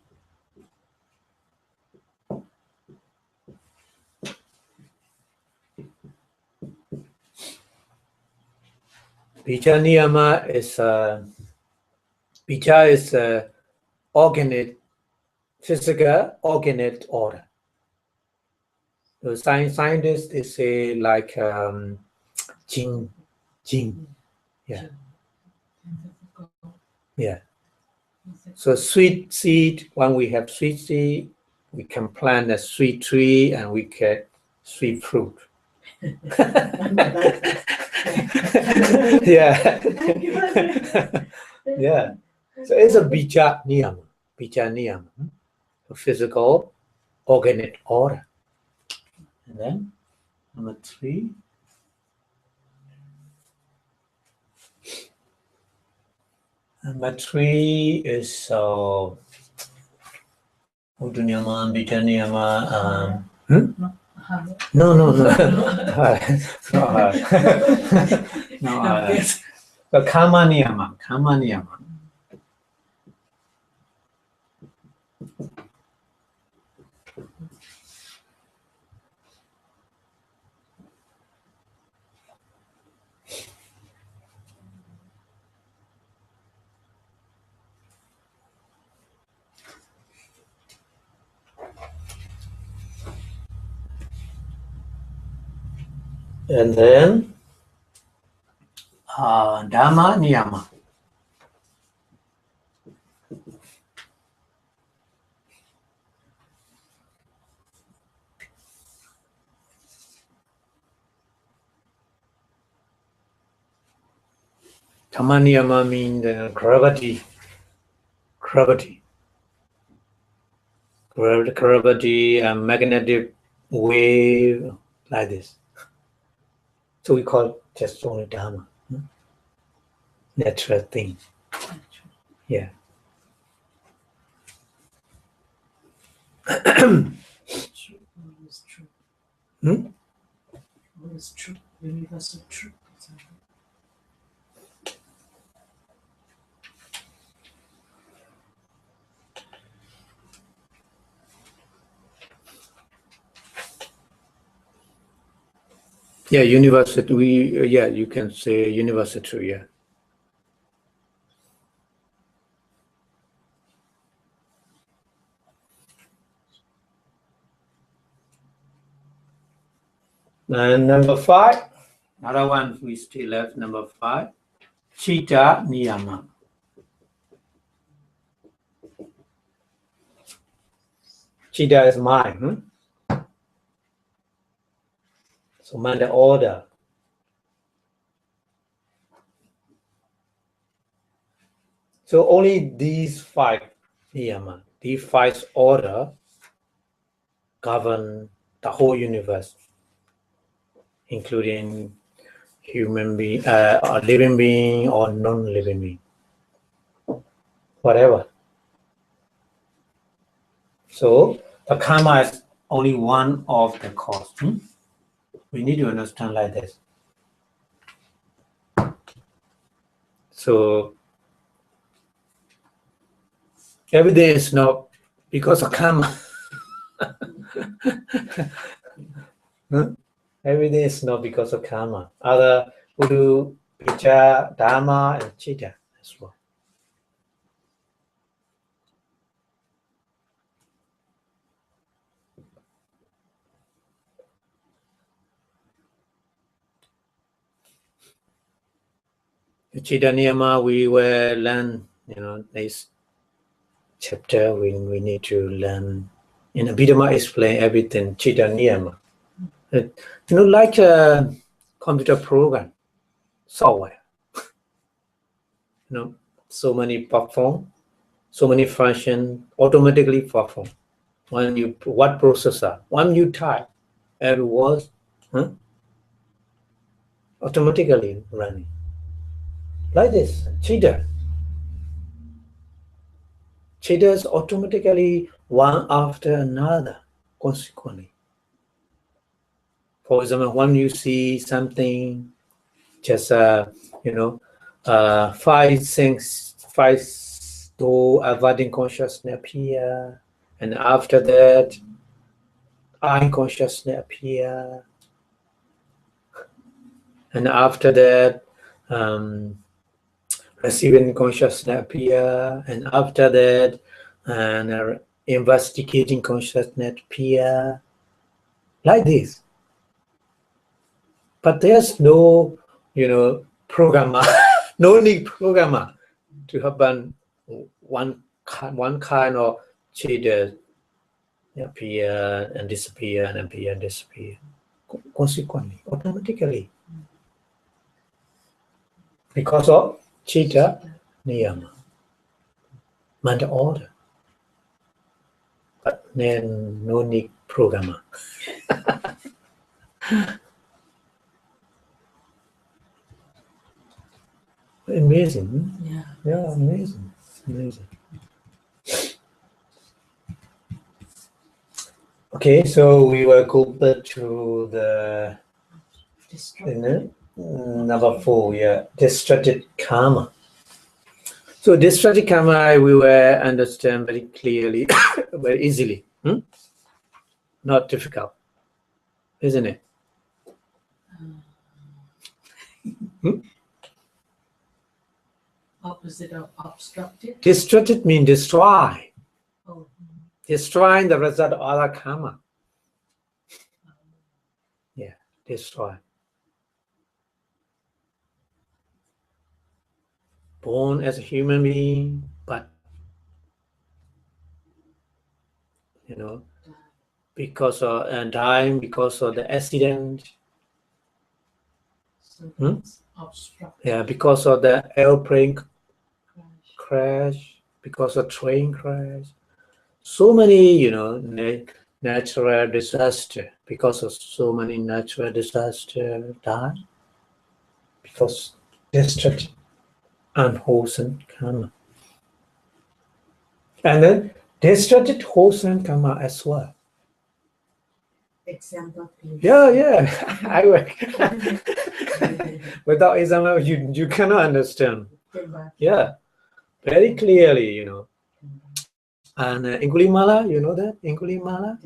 Bija Niyama is organic, physical organic order. The scientists, they say like jing, yeah. Yeah. So sweet seed, when we have sweet seed, we can plant a sweet tree and we get sweet fruit. Yeah. Yeah. So it's a bija niyama, a physical organic order. And then number 3. Number 3 is Uduniyama, bija niyama. No. No. So karma niyama. And then Dhamma niyama. Dhamma niyama means gravity, and magnetic wave, like this. So we call it just only Dhamma, natural thing. Yeah. What is true? What is true? Universal truth. Yeah, universal. You can say universal truth. Yeah. And number 5, another one we still left. Number 5, Chitta niyama. Chitta is mind. So mind, the order. So only these 5 niyama, these 5 order govern the whole universe, including human being, or living being or non-living being, whatever. So the karma is only one of the cause. We need to understand like this. So everything is not because of karma. Everything is not because of karma. Other Udu, Bija, Dhamma, and Chitta as well. The Chitta Niyama we will learn, this chapter we need to learn. In Abhidhamma explain everything, Chitta Niyama. Like a computer program, software. So many perform, so many function automatically perform. When you what processor, when you type every word, automatically running. Like this, Chitta. Chitta is automatically one after another, consequently. For example, when you see something, just 5 things, 5 door avoiding consciousness appear, and after that, eye consciousness appear, and after that, receiving consciousness appear, and after that, investigating consciousness appear. like this. But there's no, programmer, no need programmer to happen one kind of changes appear and disappear and appear and disappear. Consequently, automatically, because of Chitta Niyama, Manda order. But then no need programmer. Amazing. Yeah, amazing. Okay, so we will go back to the number 4, destructive karma. So destructive karma we will understand very clearly, very easily. Not difficult, isn't it? Opposite of obstructive. Destructive means destroy. Oh. Destroying the result of other karma. Yeah, destroy. Born as a human being, but because of and dying because of the accident. So that's obstructive. Yeah, because of the airplane crash, because of train crash. So many, natural disaster. Because of so many natural disaster die. Because destructive, unwholesome karma. And then destructive, wholesome karma as well. Example, please. Yeah. I work. Without example, you cannot understand. Yeah, very clearly, And Angulimala, you know that? Angulimala?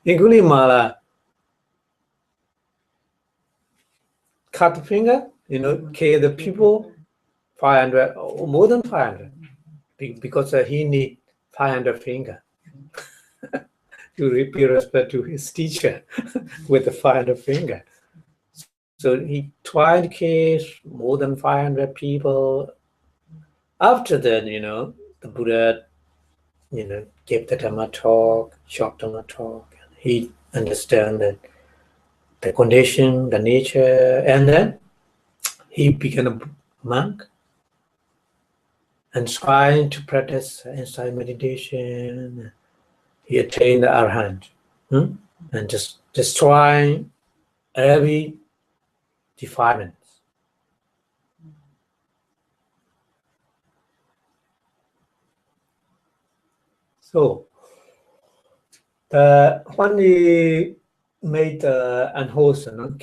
Angulimala cut the finger, kill the people, 500, or more than 500, because he need 500 finger to pay respect to his teacher with the 500 finger. So he tried to kill more than 500 people. After that, the Buddha, gave the Dhamma talk, short Dhamma talk. He understand that the condition, the nature, and then he became a monk and trying to practice insight meditation. He attained the Arhat and just destroying every defilement. So when he made the unwholesome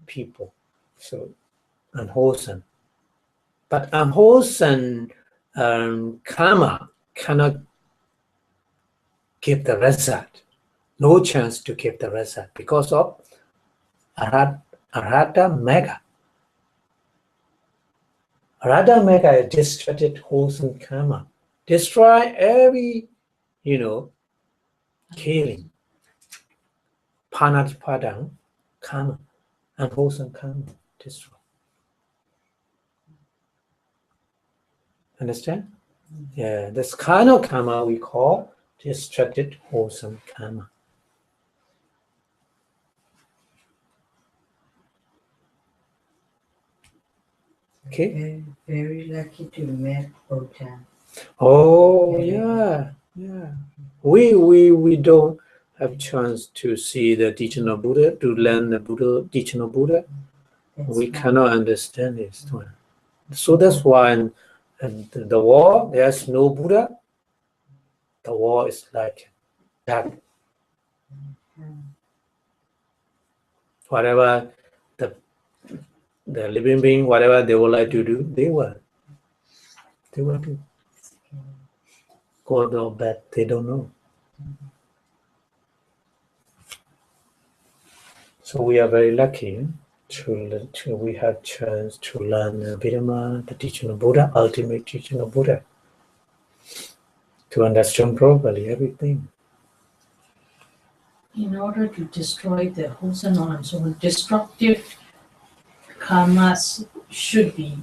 people, so unwholesome, but unwholesome karma cannot give the result, no chance to give the result because of Arhata Mega. Arhata Mega is destructive wholesome karma. Destroy every, killing. Panatipadang karma, unwholesome karma, destroy. Understand? Yeah, this kind of karma we call destructive wholesome karma. Okay. Very lucky to meet Buddha. Oh yeah. We don't have chance to see the teaching of Buddha, to learn the teaching of Buddha. We cannot understand this. So that's why in the world there's no Buddha. The world is like that. Whatever the living being, whatever they would like to do, they will do. Good or bad, they don't know. So we are very lucky to we have chance to learn Abhidhamma, the teaching of Buddha, ultimate teaching of Buddha, to understand properly everything. in order to destroy the wholesome or unwholesome, destructive karmas should be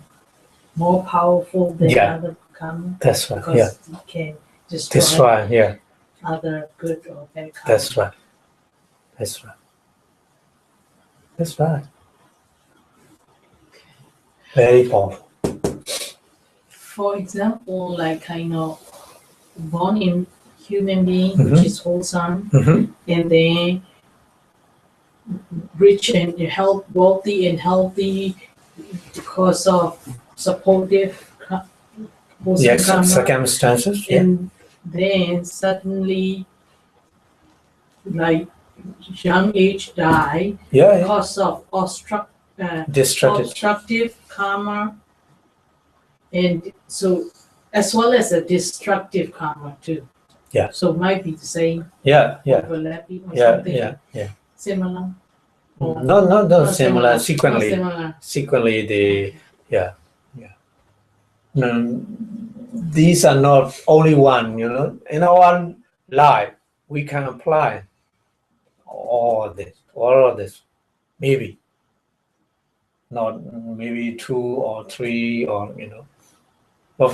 more powerful than Yeah. other karma. That's right. Because it can destroy Destroy. Yeah. other good or bad karma. That's right. That's right. That's right. Very powerful. For example, like born in human being, which is wholesome, and then rich and wealthy and healthy because of supportive wholesome karma, Circumstances. Yeah. and then suddenly, like young age, die Yeah. because of obstructive karma, and so as well as a destructive karma too. Yeah. So might be the same. Yeah. Overlapping or something. Yeah. Similar. Not similar. Not similar. Sequentially, these are not only one. In our life, we can apply all of this, maybe not maybe 2 or 3 or but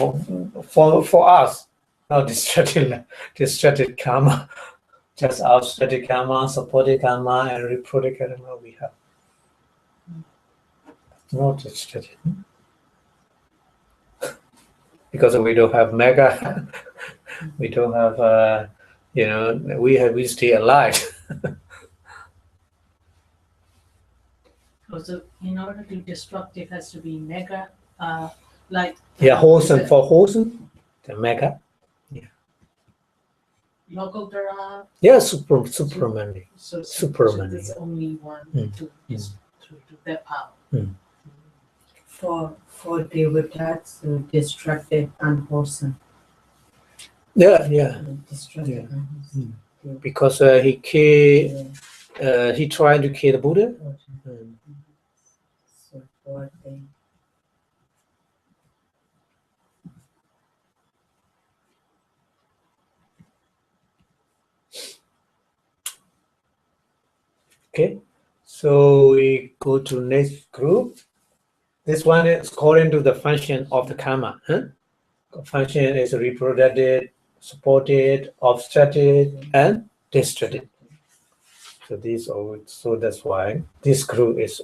for us, not destructive karma, just obstructive karma, supportive karma, and reproductive karma we have. Not destructive. Because we don't have mega, we don't have we stay alive. So in order to destructive has to be mega, Wholesome for wholesome, the mega. Local Dara. Yeah, Superman. So Superman. There's only one to that power. For Devadatta, so destructive, unwholesome. Yeah. Destructive, unwholesome. Because he tried to kill the Buddha. So poor thing. Okay, so we go to next group. This one is according to the function of the karma. Function is reproductive, supported, obstructed, and destructive. So that's why this group is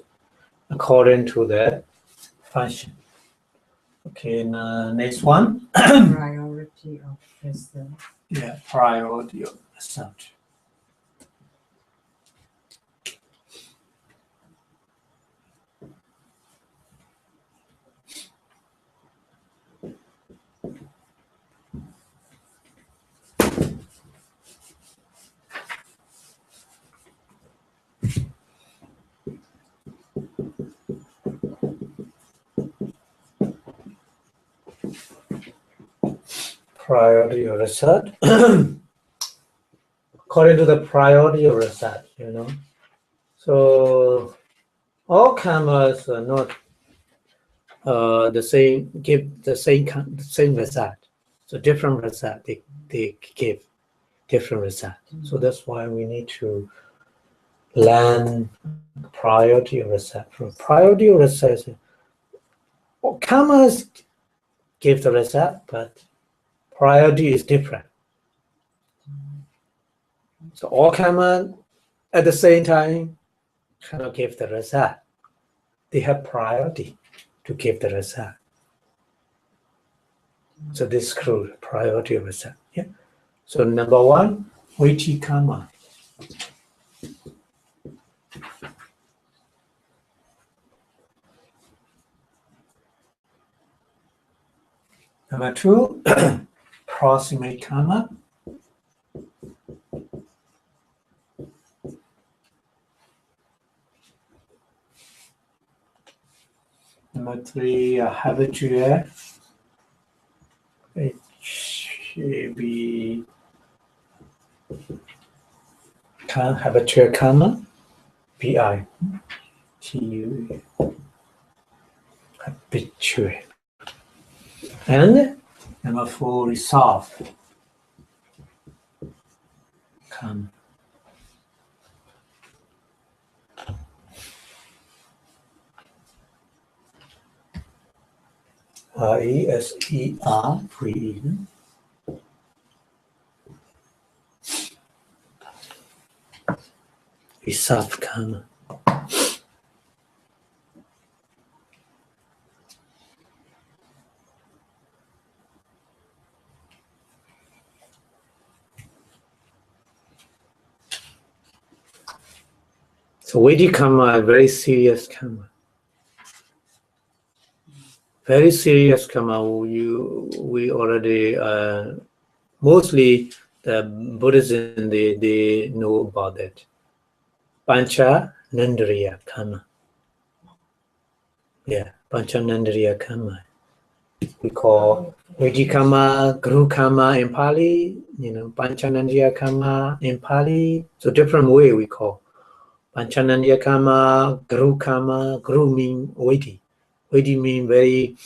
according to the function. Okay, next one. Priority of person. Yeah, priority of assumption. Priority of result. According to the priority of result, So all karmas are not the same, give the same result. So different result, they give different result. So that's why we need to learn priority of result. From priority of result, all karmas give the result, but priority is different. So all karma at the same time cannot give the result. They have priority to give the result. So this is crucial, priority of result. Yeah. So number 1, weighty karma. Number 2, proximate karma. Number 3, habitual. It should be habitual karma. PI. TU. Habitual. And number 4, resolve. Karma. R-E-S-E-R, free. Reserve karma. So Vedic karma is very serious karma. Very serious karma. We already mostly the Buddhism they know about that. Pancha Nandariya karma. Yeah, Pancha Nandariya karma. We call Vedic karma, Guru karma in Pali. Pancha Nandariya karma in Pali. So different way we call. Panchanandya karma, Guru mean Vedi. Vedi mean very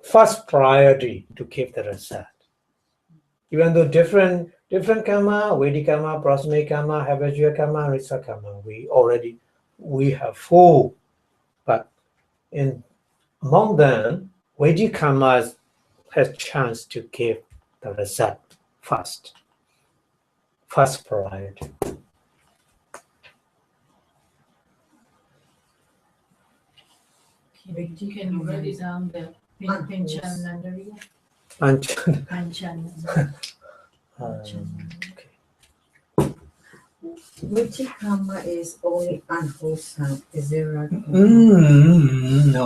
first priority to keep the result. Even though different karma, Vedic karma, Prasmaya karma, habitual karma, Risa karma, we have four. But among them, Vedic karma has chance to give the result first priority. You can write it down the Panchanandariya. Okay. Vedic karma is only unwholesome. Is it right? No.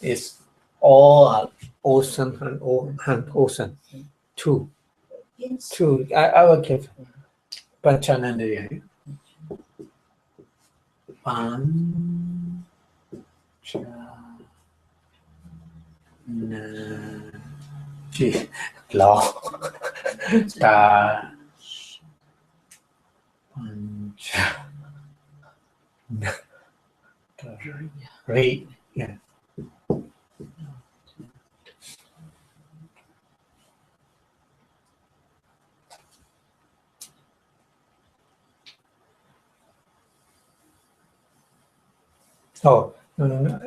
It's all wholesome and unwholesome. Two. I will give Panchanandariya. Law. Ta. Re. Yeah. Oh, no.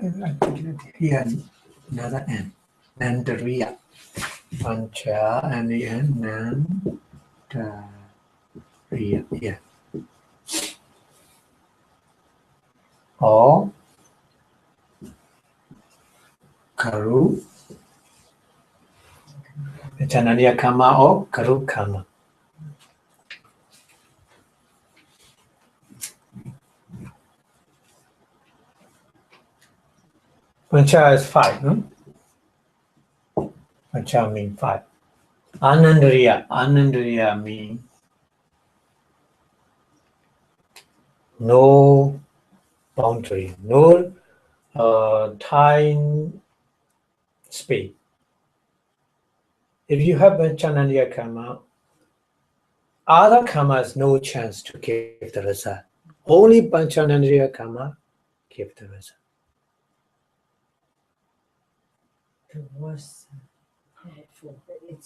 Here, another N. Nandariya. Pancha and the N. Nandariya. Yeah. Or Karu. Panchanandariya karma or Karu karma. Pancha is 5, no? Pancha means 5. Anandariya means no boundary, no time, space. If you have Panchanandariya karma, other karma has no chance to give the result. Only Panchanandariya karma give the result.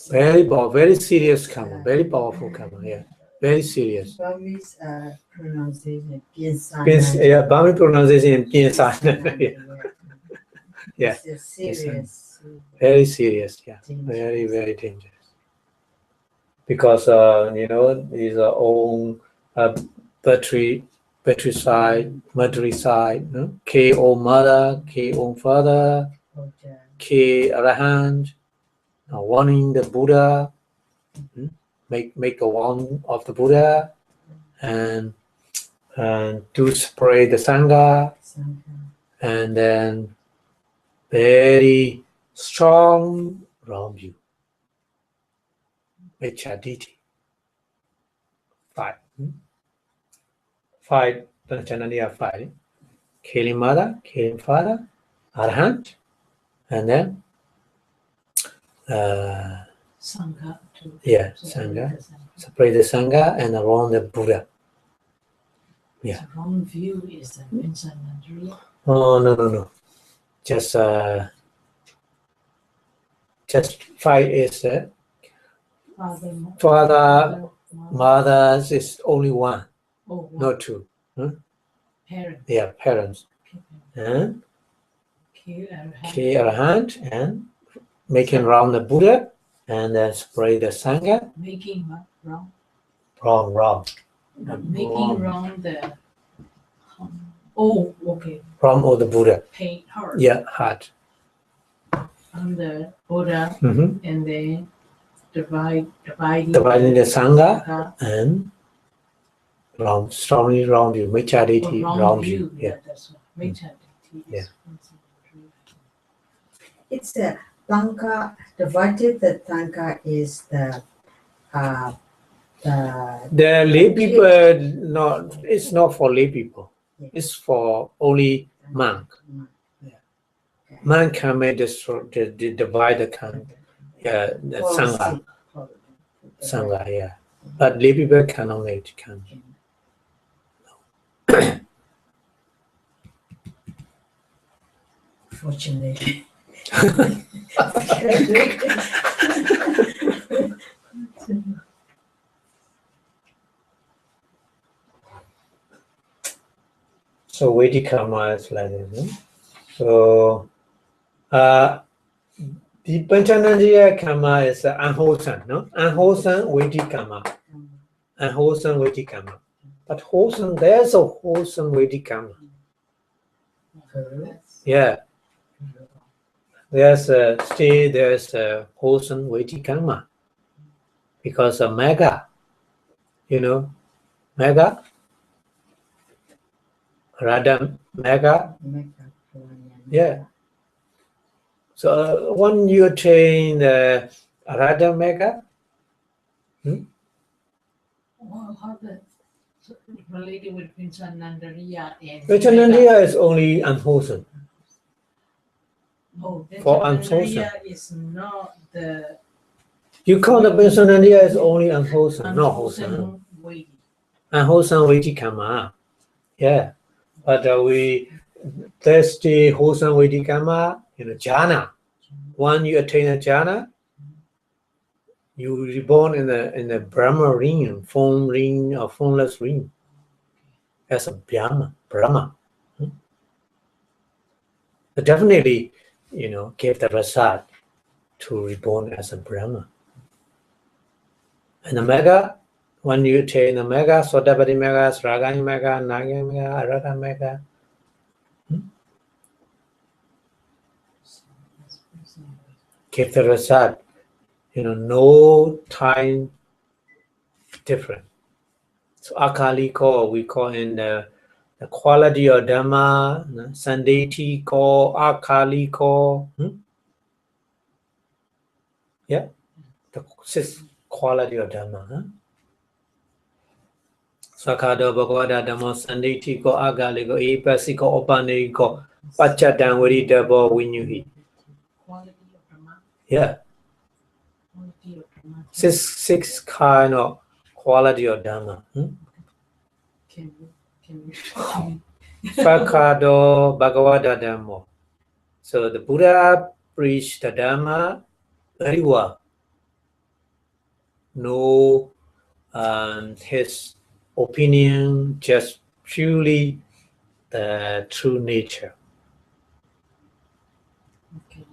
Very serious karma, very powerful karma, yeah. Very serious. Burmese pronunciation, Burmese pronunciation, yeah. It's serious. Very serious, yeah. Very, very dangerous. Because these are all battery side, mother side, no? K O mother, K O father, K Arahant, warning the Buddha, make a one of the Buddha, and to spray the Sangha, and then very strong wrong view. Vichaditi. 5. 5, Panchanandariya 5. Killing mother, killing father, Arahant, and then Sangha. Sangha. Separate the Sangha and around the Buddha. Yeah. The wrong view is the Panchanandariya. Oh, no. Just 5 is father, mother is only 1, not 2. Parents. Yeah, parents. And K Arahant and making round the Buddha and then spray the Sangha. Making what? Wrong. Wrong. Making wrong the. Oh, okay. From all the Buddha. Paint heart. Yeah, heart. On the Buddha, Mm-hmm. and then dividing the Sangha and strongly round you, Mechaditi round you. Yeah. That's what. Mechaditi. Yeah. It's the Tanka, divided the Tanka is the lay people, it's not for lay people. Yeah. It's for only monk. Monk can make divide the Sangha, yeah. But lay people cannot make Fortunately. So Vedic karma is like this. No? So the Panchanandiya karma is unwholesome, no? Unwholesome Vedic karma. Unwholesome Vedic karma. But wholesome, there's a wholesome Vedic karma. Yeah. There's a wholesome Vedic karma. Because of Mega, Mega, Radha Mega. Yeah. So when you train Radha Mega, Well, how the related with Vinchanandariya and Vinchanandariya is only unwholesome. Oh, For unwholesome. Vinchanandariya is not the You call the Vinchanandariya is only unwholesome, not wholesome. way. Unwholesome Vedic karma. Yeah. But there's the wholesome Vedic karma, jhana. When you attain a jhana, you reborn in the Brahma ring, form ring or formless ring, as a Brahma. But definitely, give the result to reborn as a Brahma. And the Mega, when you attain the Mega, Sodapati Mega, Sragani Mega, Nagya Mega, Arata Mega, give the result. No time different. So Akaliko, we call in the quality of Dhamma, Sandeti ko, Akaliko. Yeah, the sixth quality of Dhamma. Sakado Bhagavata Dhamma, Sandeti ko, Akaliko, Epasiko, Opaniko, Pachatan Viridabo Vinyuhi. Quality of Dhamma. Yeah. Quality of Dhamma. Six kind of quality of Dhamma. Can you Sakado Bhagavata Dhamma. So the Buddha preached the Dhamma very well. No, his opinion, just purely the true nature. Okay.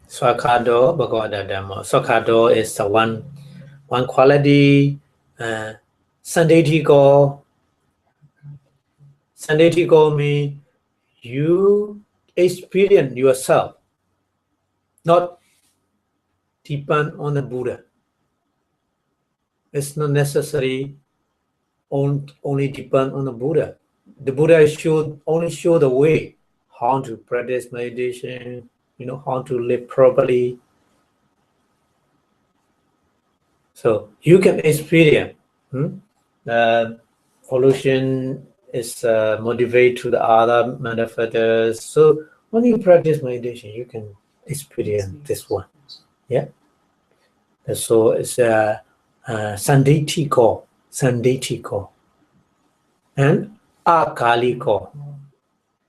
Sakado Bhagavata Dhamma. Sakado is the one quality. Sandetiko. Sandetiko means you experience yourself, not depend on the Buddha. It's not necessary only depend on the Buddha. The Buddha only show the way, how to practice meditation, how to live properly. So you can experience. Pollution is motivate to the other manifestors. So when you practice meditation, you can experience this one. Yeah. So it's Sandetiko, and Akaliko.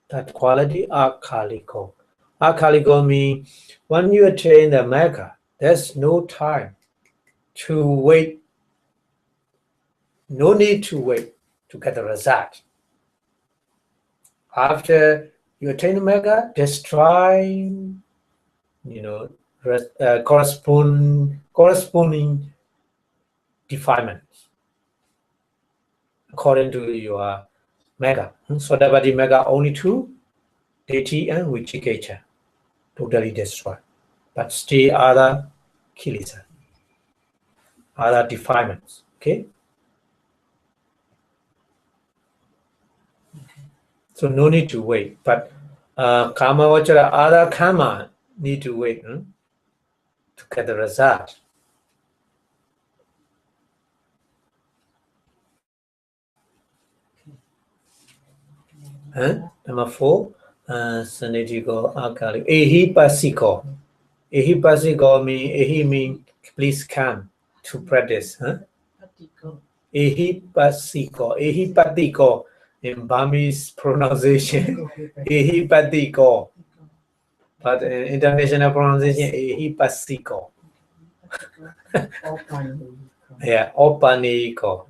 That quality, Akaliko. Akaliko means when you attain the Mecca, there's no time to wait. No need to wait to get the result. After you attain the mega, destroy, you know, corresponding defilements according to your mega. So that body mega only two, deity and Vichikecha, totally destroy. But still other kilesa, other defilements. Okay. So no need to wait. But karma vachara, other karma need to wait to get the result. Number 4, sanitico akali. Ehi pasiko. Ehi pasiko mean please come to practice. Ehi pasiko. Ehi patiko in Burmese pronunciation. Ehi patiko. But in international pronunciation, ehi pasiko. Yeah, opaniko.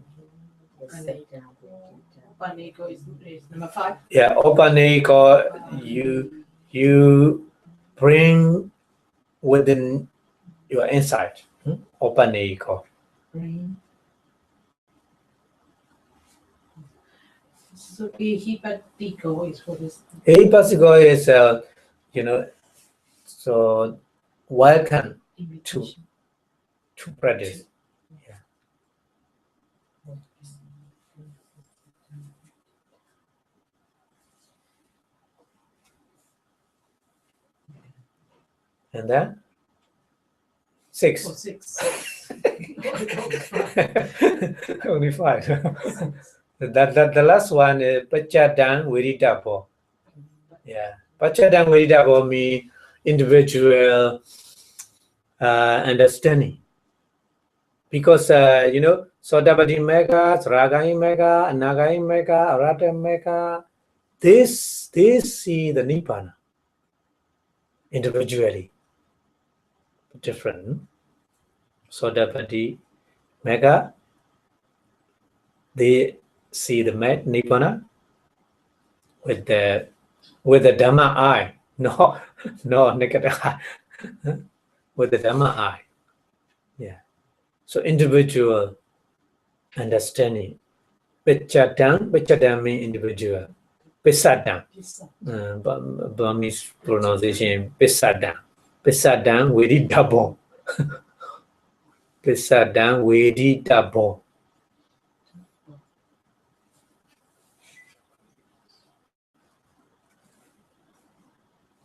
Opaneko is number 5. Yeah, opaneko, you bring within your insight. Opaneko. So ehipatiko is what is. Ehipasiko is so welcome to practice. Yeah. And then 6. Oh, 6. Only 5. The last one is Pachadan Viridabo. Yeah. Pachadan Viridabo means individual understanding. Because Sodabadi Mega, Ragai Mega, Nagai Mega, Arata Mega, they see the Nibbana individually. Different. Sodabadi Mega, they see the Nibbana with the Dhamma eye. No, negative eye. With the Dhamma eye. Yeah. So individual understanding. Pichadam means individual. Pisadam. Burmese pronunciation. Pisadam. Pisadam Vedi Dabo. Pisadam Vedi Dabo.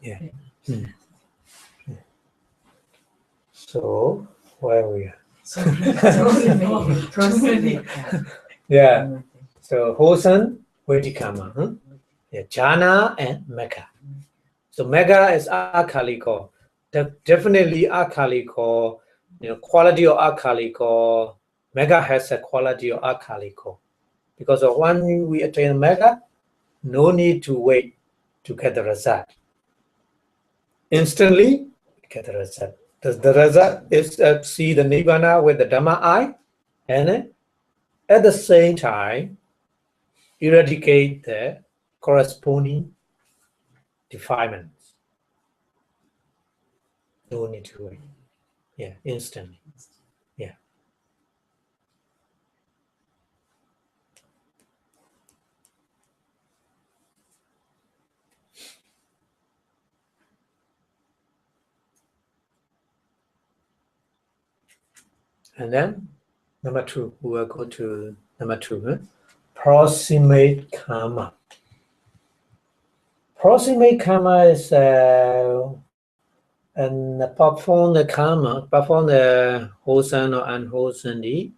Yeah. So where we are? Yeah. So Hosan, Vedikama. Yeah, Jhana and Mega. So Mega is Akaliko. Definitely Akaliko. Quality of Akaliko. Mega has a quality of Akaliko. Because when we attain Mega, no need to wait to get the result. Instantly get the result. The result is see the Nibbana with the Dhamma eye, and at the same time eradicate the corresponding defilements. No need to wait. Yeah, instantly. Yeah. And then number 2, we will go to number 2. Proximate karma. Proximate karma is and perform the karma, perform the wholesome or unwholesome deed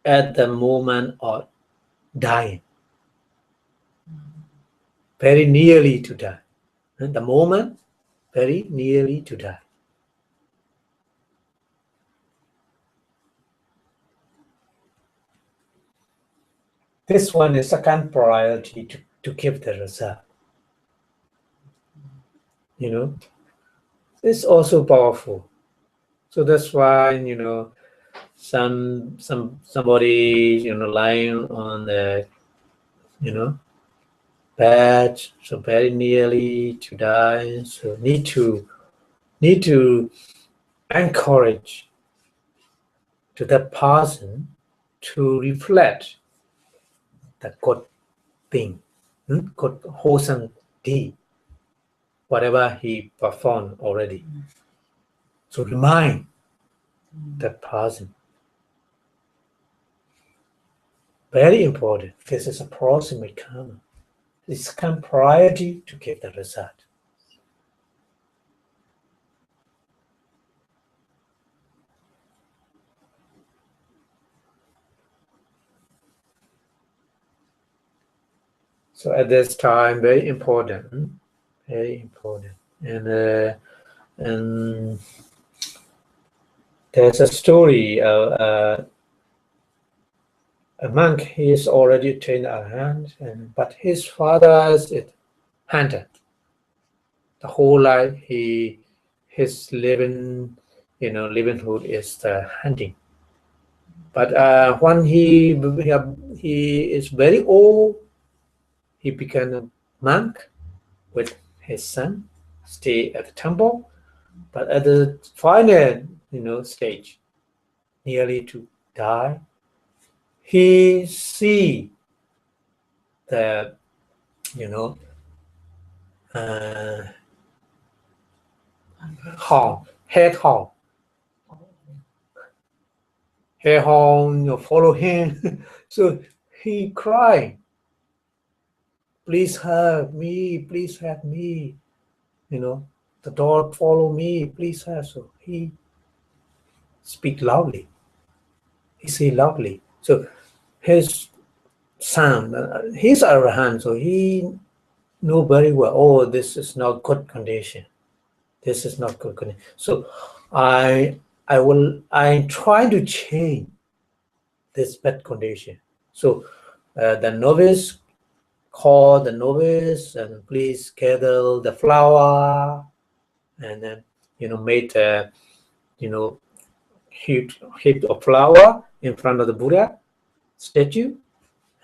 at the moment of dying. Very nearly to die. And the moment, very nearly to die. This one is second priority to give the result. It's also powerful. So that's why somebody lying on the bad, so very nearly to die. So need to encourage to that person to reflect the good thing, good wholesome deed, whatever he performed already. So remind that person. Very important. This is a proximate karma. It's come priority to give the result. So at this time, very important, and there's a story. A monk, he is already trained a hand, but his father is a hunter. The whole life, his livelihood is the hunting. But when he is very old, he became a monk with his son, stay at the temple. But at the final, stage, nearly to die, he see the, hedgehog follow him. So he cried, please help me, the dog follow me, please help. So he speak loudly, he say loudly. So his son, he's Arahant, so he know very well, oh, this is not good condition. This is not good condition. So I'm trying to change this bad condition. So the novice called the novice and please gather the flower, and then made a heap of flower in front of the Buddha statue,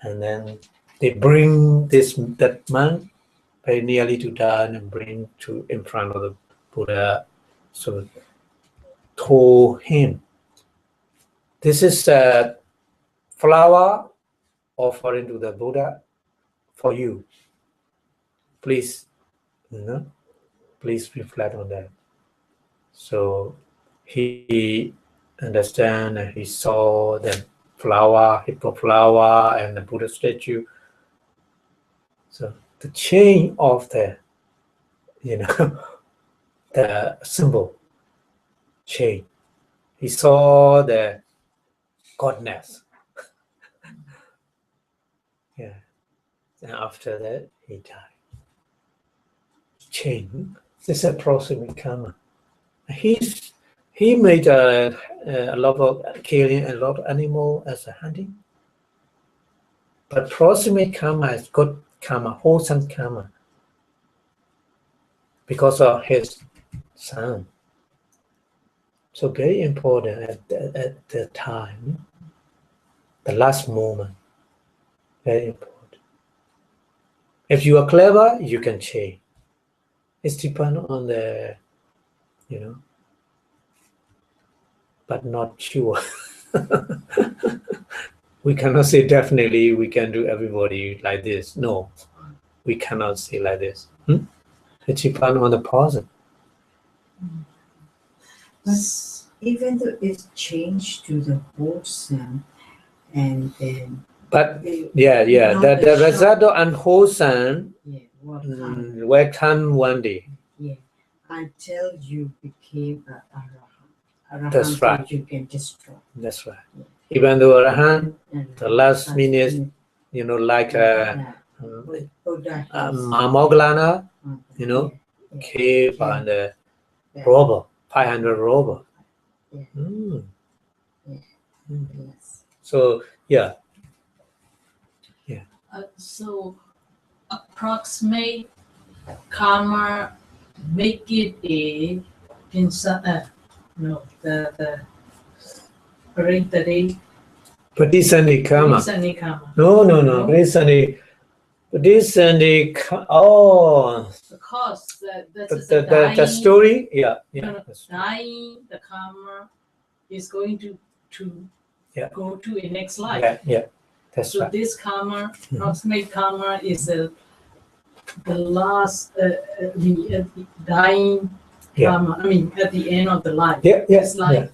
and then they bring that man very nearly to die and bring to in front of the Buddha. So told him, this is a flower offering to the Buddha for you. Please, please reflect on that. So he understand, and he saw the flower, hippo flower, and the Buddha statue. So the change of the, the symbol change. He saw the godness. Yeah. And after that, he died. Change. This is a proximate karma. He made a lot of killing a lot of animal as a hunting. But proximate karma is good karma, wholesome karma, because of his son. So very important at the time, the last moment, very important. If you are clever, you can change. It depends on the, but not sure. We cannot say definitely we can do everybody like this. No, we cannot say like this. It depends on the person. But even though it's changed to the wholesome, and then but the result of unwholesome will come one day. Yeah, until you became a arahant. That's right. You can destroy. That's right. Yeah. Even though arahant, the last minute, like Moggallana, cave and the robber, 500 robber. Yeah. Yes. So yeah. So approximate karma, make it a Patisani karma. No. Patisani This and the Because that is the dying. the story, yeah. Dying, the karma is going to Yeah. go to a next life. Yeah. That's So right. this karma, proximate karma, is the last the dying karma. I mean, at the end of the life. This life,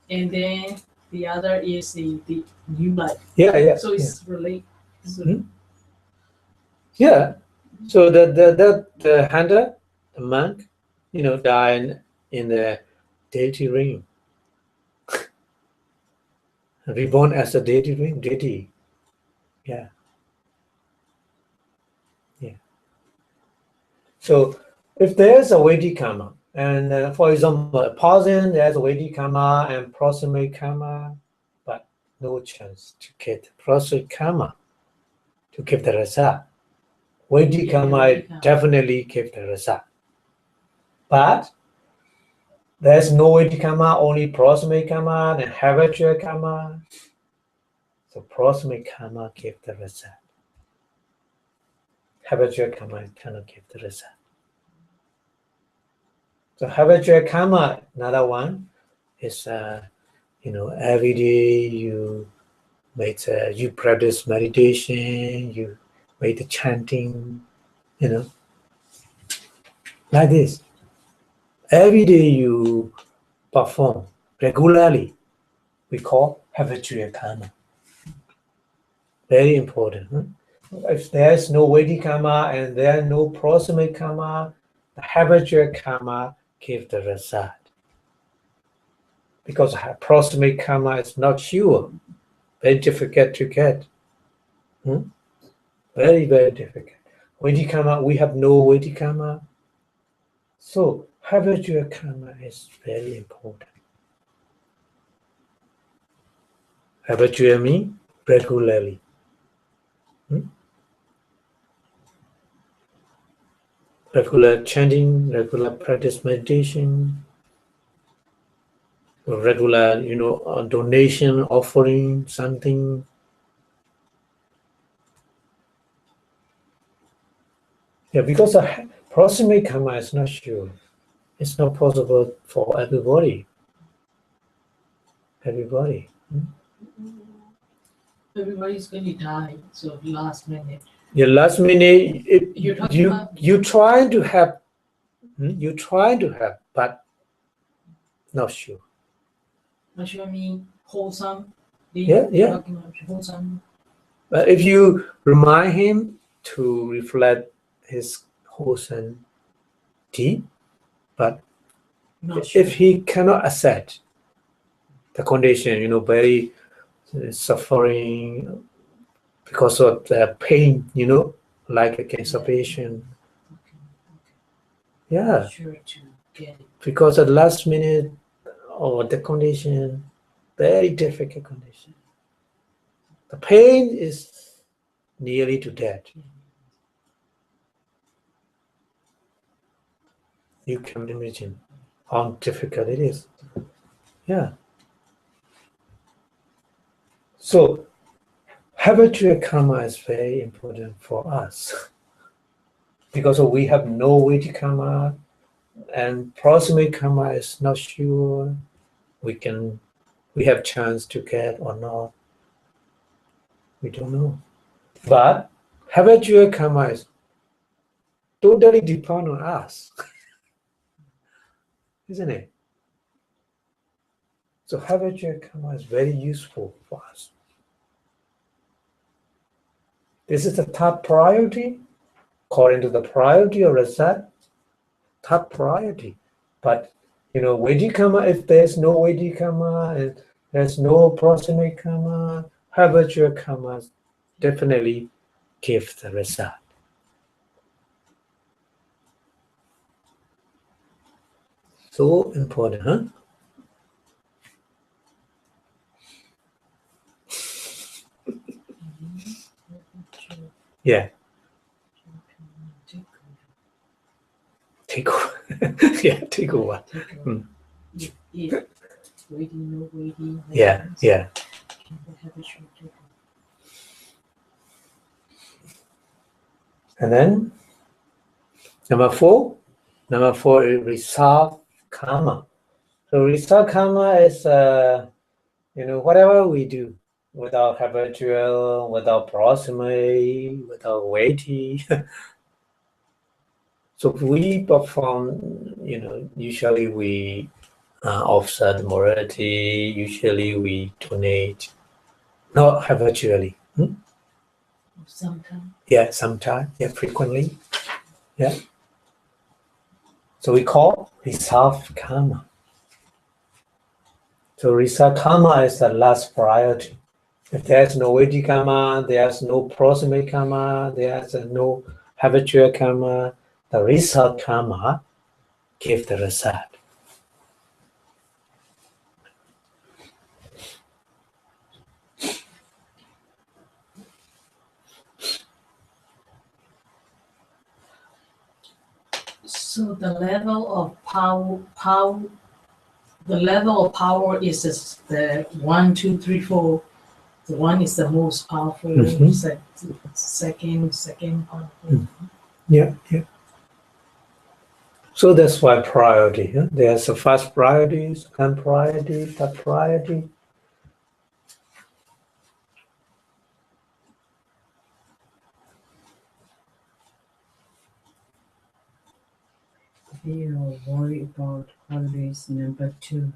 and then the other is the new life. Yeah. So it's related. So, Yeah. So the hunter, the monk, died in the deity ring. Reborn as a deity. Yeah. So if there's a Vedic karma, and for example, a poison, there's a Vedic karma and proximate karma, but no chance to get proximate karma to give the result. Vedic karma definitely give the result. But there's no Vedic karma, only proximate karma and habitual karma. So proximate karma give the result. Habitual karma cannot give the result. So habitual karma, another one, is every day you practice meditation, you make the chanting, like this. Every day you perform regularly. We call habitual karma. Very important. If there is no Vedic karma and there is no proximate karma, the habitual karma gives the result. Because proximate karma is not sure, very difficult to get. Very, very difficult. Vedic karma, we have no Vedic karma. So habitual karma is very important. Habitual means regularly. Regular chanting, regular practice meditation, regular, donation, offering something. Yeah, because a proximate karma is not sure. It's not possible for everybody. Everybody's going to die. So last minute. Yeah, last minute, you try to have, but not sure. Not sure mean wholesome. Yeah. Wholesome. But if you remind him to reflect his wholesome deed, but if he cannot accept the condition, very suffering because of the pain, like a cancer patient. Yeah. Sure to get it. Because at last minute or the condition, very difficult condition. The pain is nearly to death. You can imagine how difficult it is. Yeah. So habitual karma is very important for us because we have no Vedic karma and proximate karma is not sure we have chance to get or not. We don't know. But habitual karma is totally depend on us. Isn't it? So habitual karma is very useful for us. This is the top priority, according to the priority of result, top priority. But Vedic karma, if there's no Vedic karma and there's no proximate karma, habitual karma definitely give the result. So important, huh? Yeah. Take over. Yeah, take over. Yeah. And then number four is resolve karma. So resolve karma is whatever we do without habitual, without proximate, without weighty. So we perform, usually we offset morality, usually we donate, not habitually. Sometimes. Yeah, sometimes, yeah, frequently. Yeah. So we call resolve karma. So resolve karma is the last priority. If there's no weighty karma, there's no proximate karma, there's no habitual karma, the result karma gives the result. So the level of power is the 1, 2, 3, 4. The one is the most powerful. Second powerful. Yeah. So that's why priority. There's a first priority, second priority, third priority. We are worried about always number 2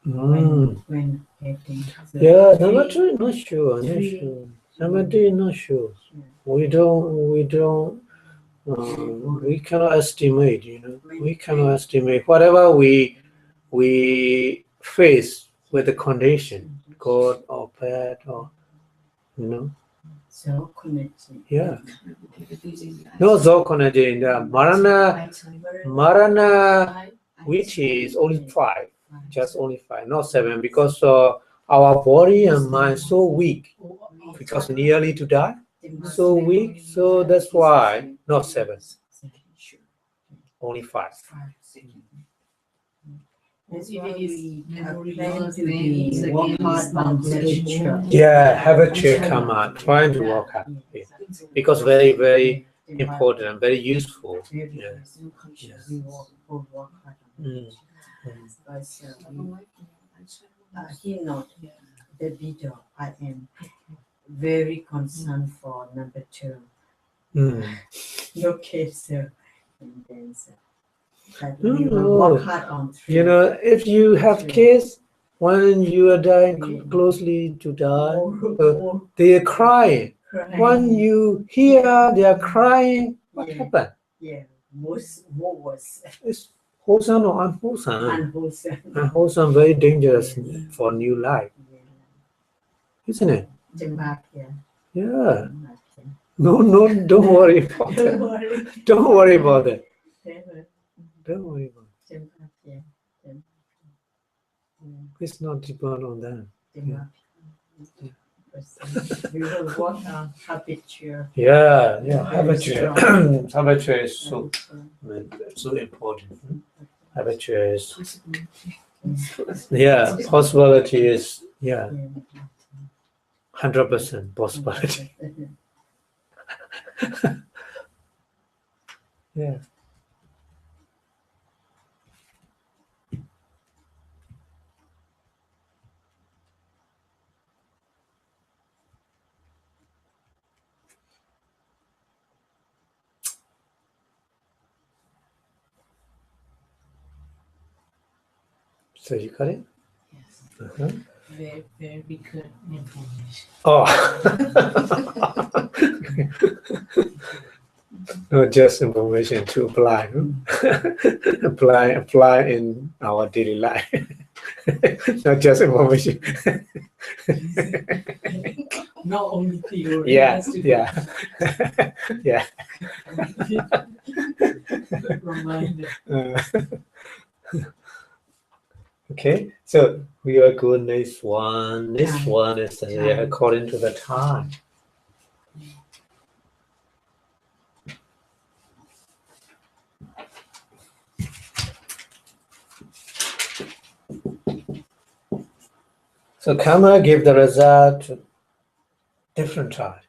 when getting. Yeah, number 2, not sure. Number 3, not sure. We cannot estimate. We cannot estimate whatever we face with the condition, good or bad, or So connected. Yeah. No so connected. Marana, which is only 5, just only 5, not 7, because our body and mind so weak, because nearly to die, so weak. So that's why not 7, only 5. That's why we plan to be work hard on literature. Yeah, habitual karma, trying to work hard, because very, very important and very useful. Yeah. We work hard on literature. But he not the video. I am very concerned for number 2. No kids, sir. And then, sir. But we will work hard on 3. If you have kids, when you are dying closely to die, they are crying. When you hear they are crying, what happened? Yeah, more worse. It's wholesome or unwholesome? Unwholesome. Unwholesome, very dangerous for new life, isn't it? Yeah. No, don't worry about that. Don't worry about that. Don't worry about it. It's not depend on that. We will work on habitual. Yeah, habitual. Habitual is so important. Habitual is, possibility is, 100% possibility. Yeah. So you got it? Yes. Very, very good information. Oh. Not just information to apply. Apply in our daily life. Not just information. Not only theory. Yeah. Reminder. Okay, so we are good. Next one is according to the time. So karma give the result different time.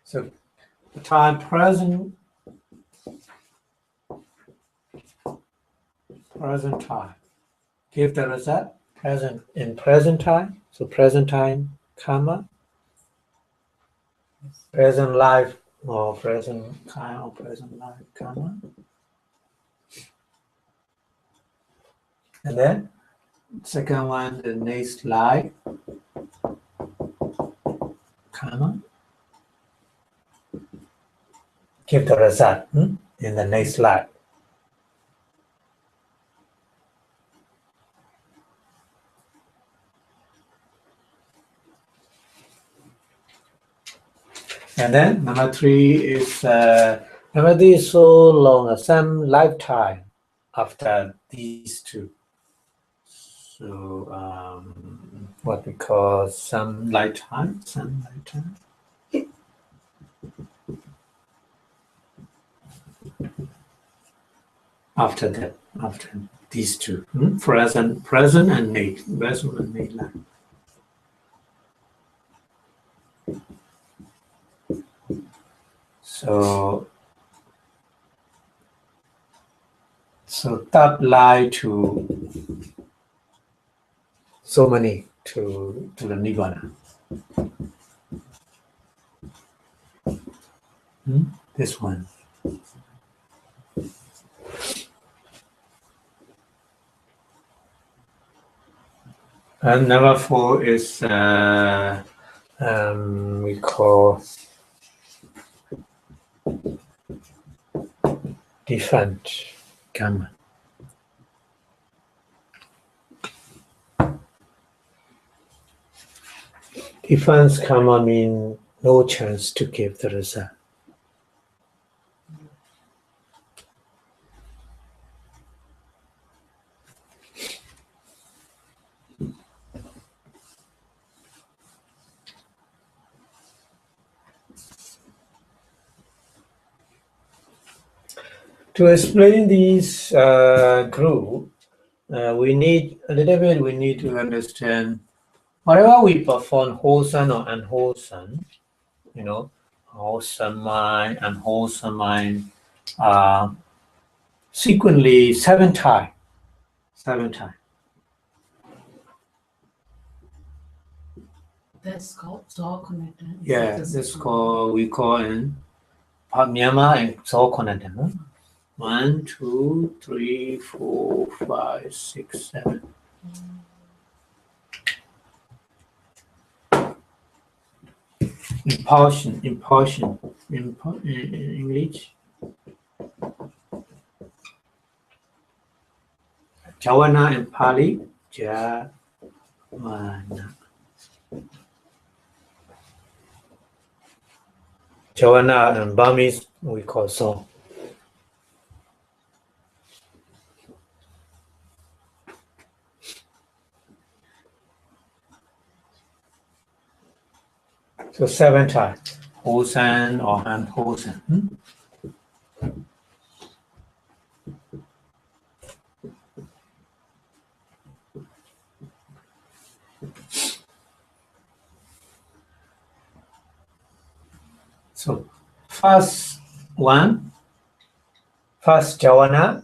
So the time present time. Give the result present in present time. So present time karma, present life or present time or present life karma. And then second one, the next life karma. Give the result in the next life. And then number three is so long, some lifetime after these two. So what we call some lifetime. After that, after these two, present and late life. So that lie to so many to the Nibbana. This one. And number four is we call different karma. Different karma means no chance to give the result. To explain this group, we need to understand whatever we perform, wholesome or unwholesome, wholesome mind, unwholesome mind, sequentially 7 times. That's called soul connected. Yeah, we call in Myanmar and soul connected. 1, 2, 3, 4, 5, 6, 7. Impulsion in English. Javana in Pali, Javana. Javana and Burmese we call song. So 7 times, wholesome or unwholesome. So first Javana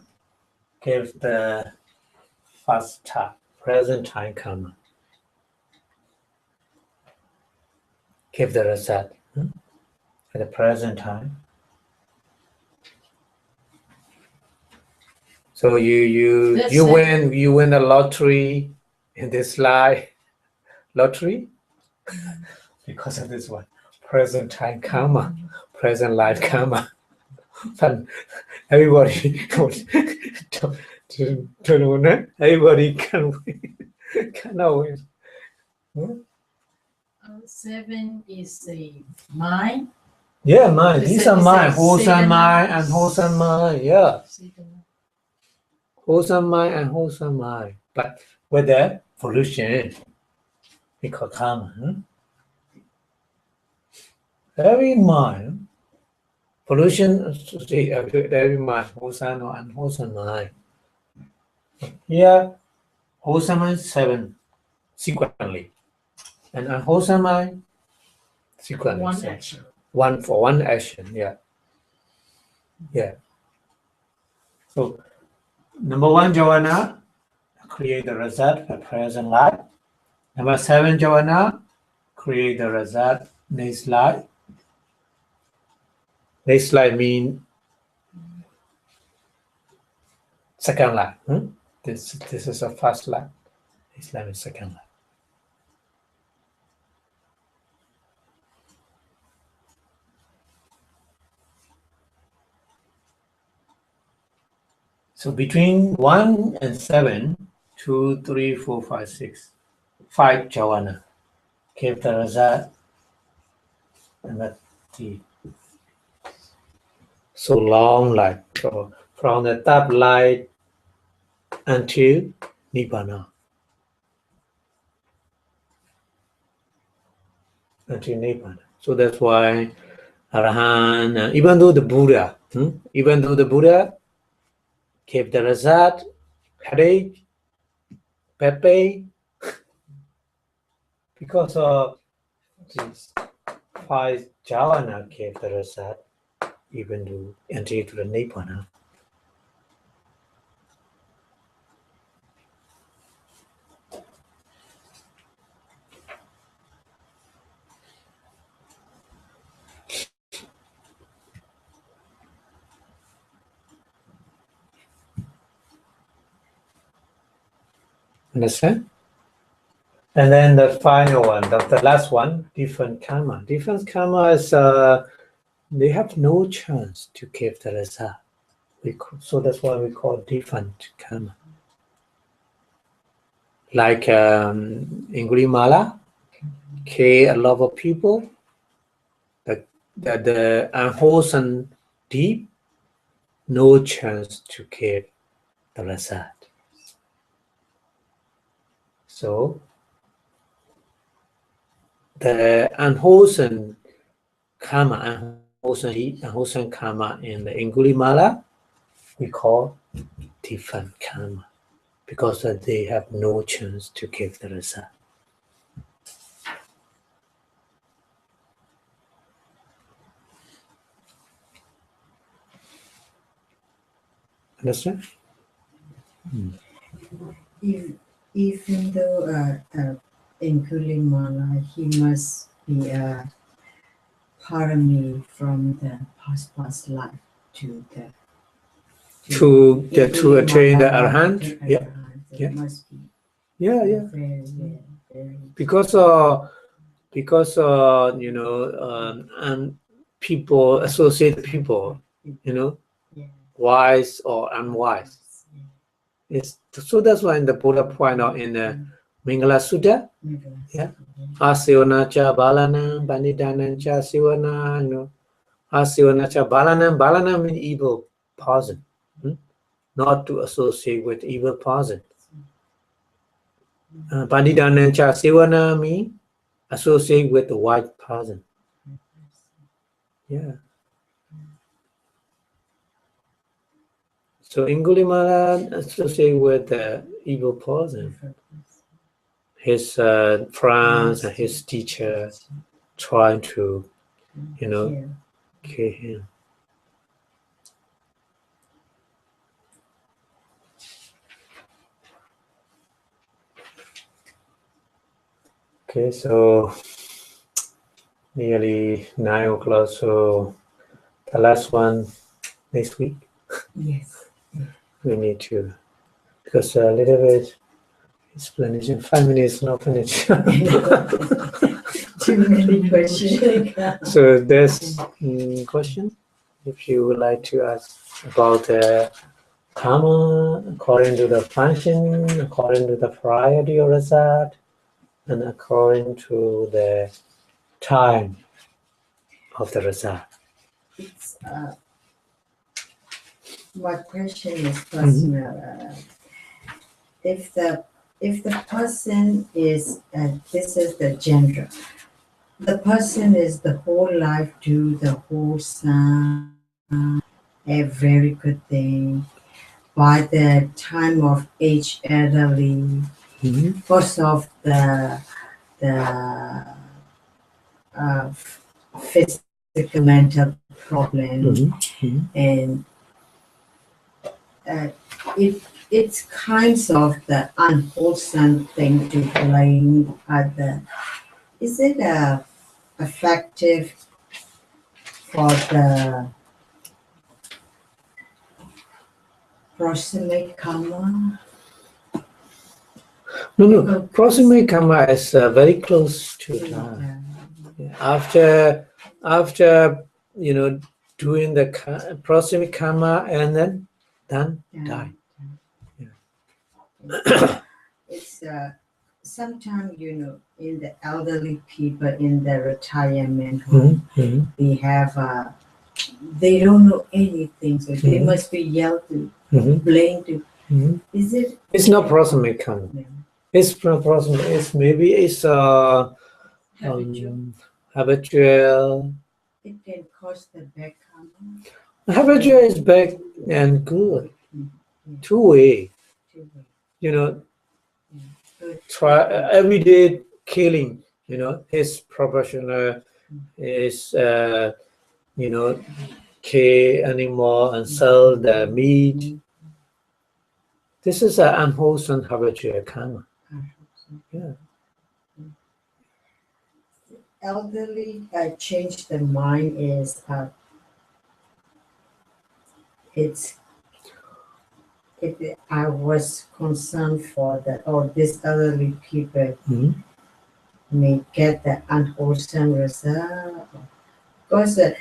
gives the first time, present time karma. Give the result at the present time. So you win a lottery in this life, lottery because of this one, present time karma, present life karma. Fun. Everybody everybody can win. Cannot win. 7 is a mind. Yeah, mind. These are mind. Wholesome mind and wholesome mind. Yeah. Wholesome mind and wholesome mind. But with the pollution, we call karma. Every mind, pollution, every mind, wholesome or unwholesome mind. Here, wholesome mind 7 sequentially. And unwholesome mind, sequentially. One action. one for one action. Yeah. So number 1 jhana, create the result for present life. Number 7 jhana, create the result next life. Next life mean second life. This is a first life. Next life is second life. So between 1 and 7, 2, 3, 4, 5, 6, 5 jhana. Keep the result. Number 3. So long life. So from the top light until Nibbana. Until Nibbana. So that's why Arahant, even though the Buddha kept the result, headache, pepe, because of these 5 jhana kept the result, even though until to the Nibbana. Understand? And then the final one, the last one, different karma. Different karma is they have no chance to keep the result. So that's why we call different karma. Like Angulimala, kill a lot of people. The unwholesome deep, no chance to keep the result. So the unwholesome karma, unwholesome karma in the Angulimala, we call different karma because they have no chance to give the result. Understand? Even though Angulimala, he must be a parami from the past life to attain the Arahant. Yeah. Must be Yeah. very Because and people associate people, wise or unwise. So that's why in the Buddha point out in the Mingala Sutta, Asivanacha Balanam, Bandhidanancha Sivana, Asivanacha Balanam means evil person, not to associate with evil person. Bandhidanancha Sivana means associate with the white person. Yeah. So Angulimala associate with the evil person. His friends and his teacher trying to, kill him. Okay, so nearly 9 o'clock. So the last one next week. Yes. We need to, because a little bit explanation. 5 minutes not finished. Too many questions. So there's question. If you would like to ask about karma according to the function, according to the priority of result, and according to the time of the result. It's my question is personal. If the person is, this is the gender, the person is the whole life do the wholesome, a very good thing. By the time of age elderly, because of the physical mental problem, and it's kinds of the unwholesome thing to blame other. Is it effective for the proximate karma? No. Proximate karma is very close to that. After doing the proximate karma and then die. It's sometimes in the elderly people in the retirement home, they have they don't know anything, so they must be yelled to, blamed to. Is it? It's not proximate karma. It's not proximate. It's habitual. It can cause the bad karma. Habitual is bad and good. Two-way. Try everyday killing. His professional is kill animal and sell the meat. This is an unwholesome habitual karma. Elderly change the mind is I was concerned for these elderly people may get the unwholesome result because if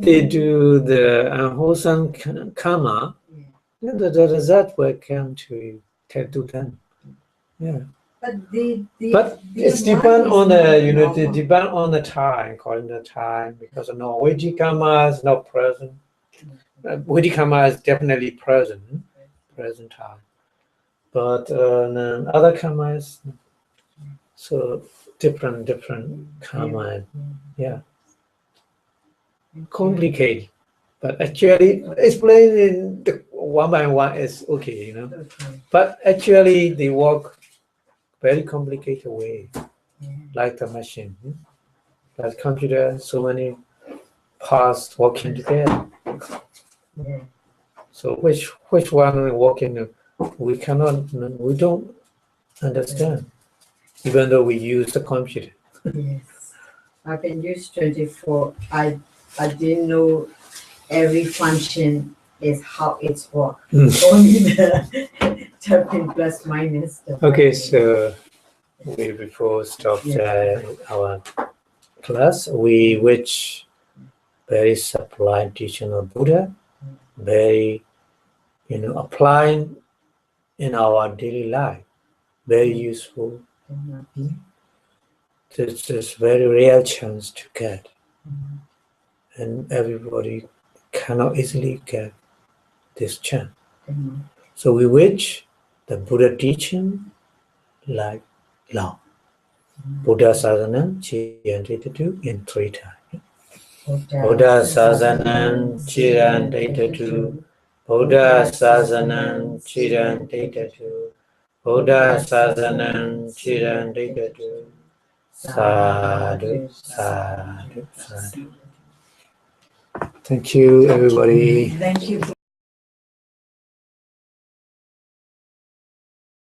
they do the unwholesome karma, then the result will come to them. But it's depend on the they depend on the time, according to the time, because Vedic karma is not present. Vedic karma is definitely present time, but other karma is so different karma. Complicated, but actually explaining the one by one is okay, but actually they work very complicated way, like the machine, like computer, so many parts working together. So which one working, we don't understand, even though we use the computer. Yes, I've been used 24. I didn't know every function is how it's work. Only the tapping plus minus. Okay, so before stop our class, we which very sublime teaching of Buddha, very applying in our daily life, very useful. This is very rare chance to get, and everybody cannot easily get this chance. So we wish the Buddha teaching like law. Buddha Sasanam Chirantitatu in 3 times. Buddha Sasanam Chirantitatu. Buddha Sasanam Chirantitatu. Buddha Sasanam Chirantitatu. Sadhu, sadhu, sadhu. Thank you, everybody. Thank you.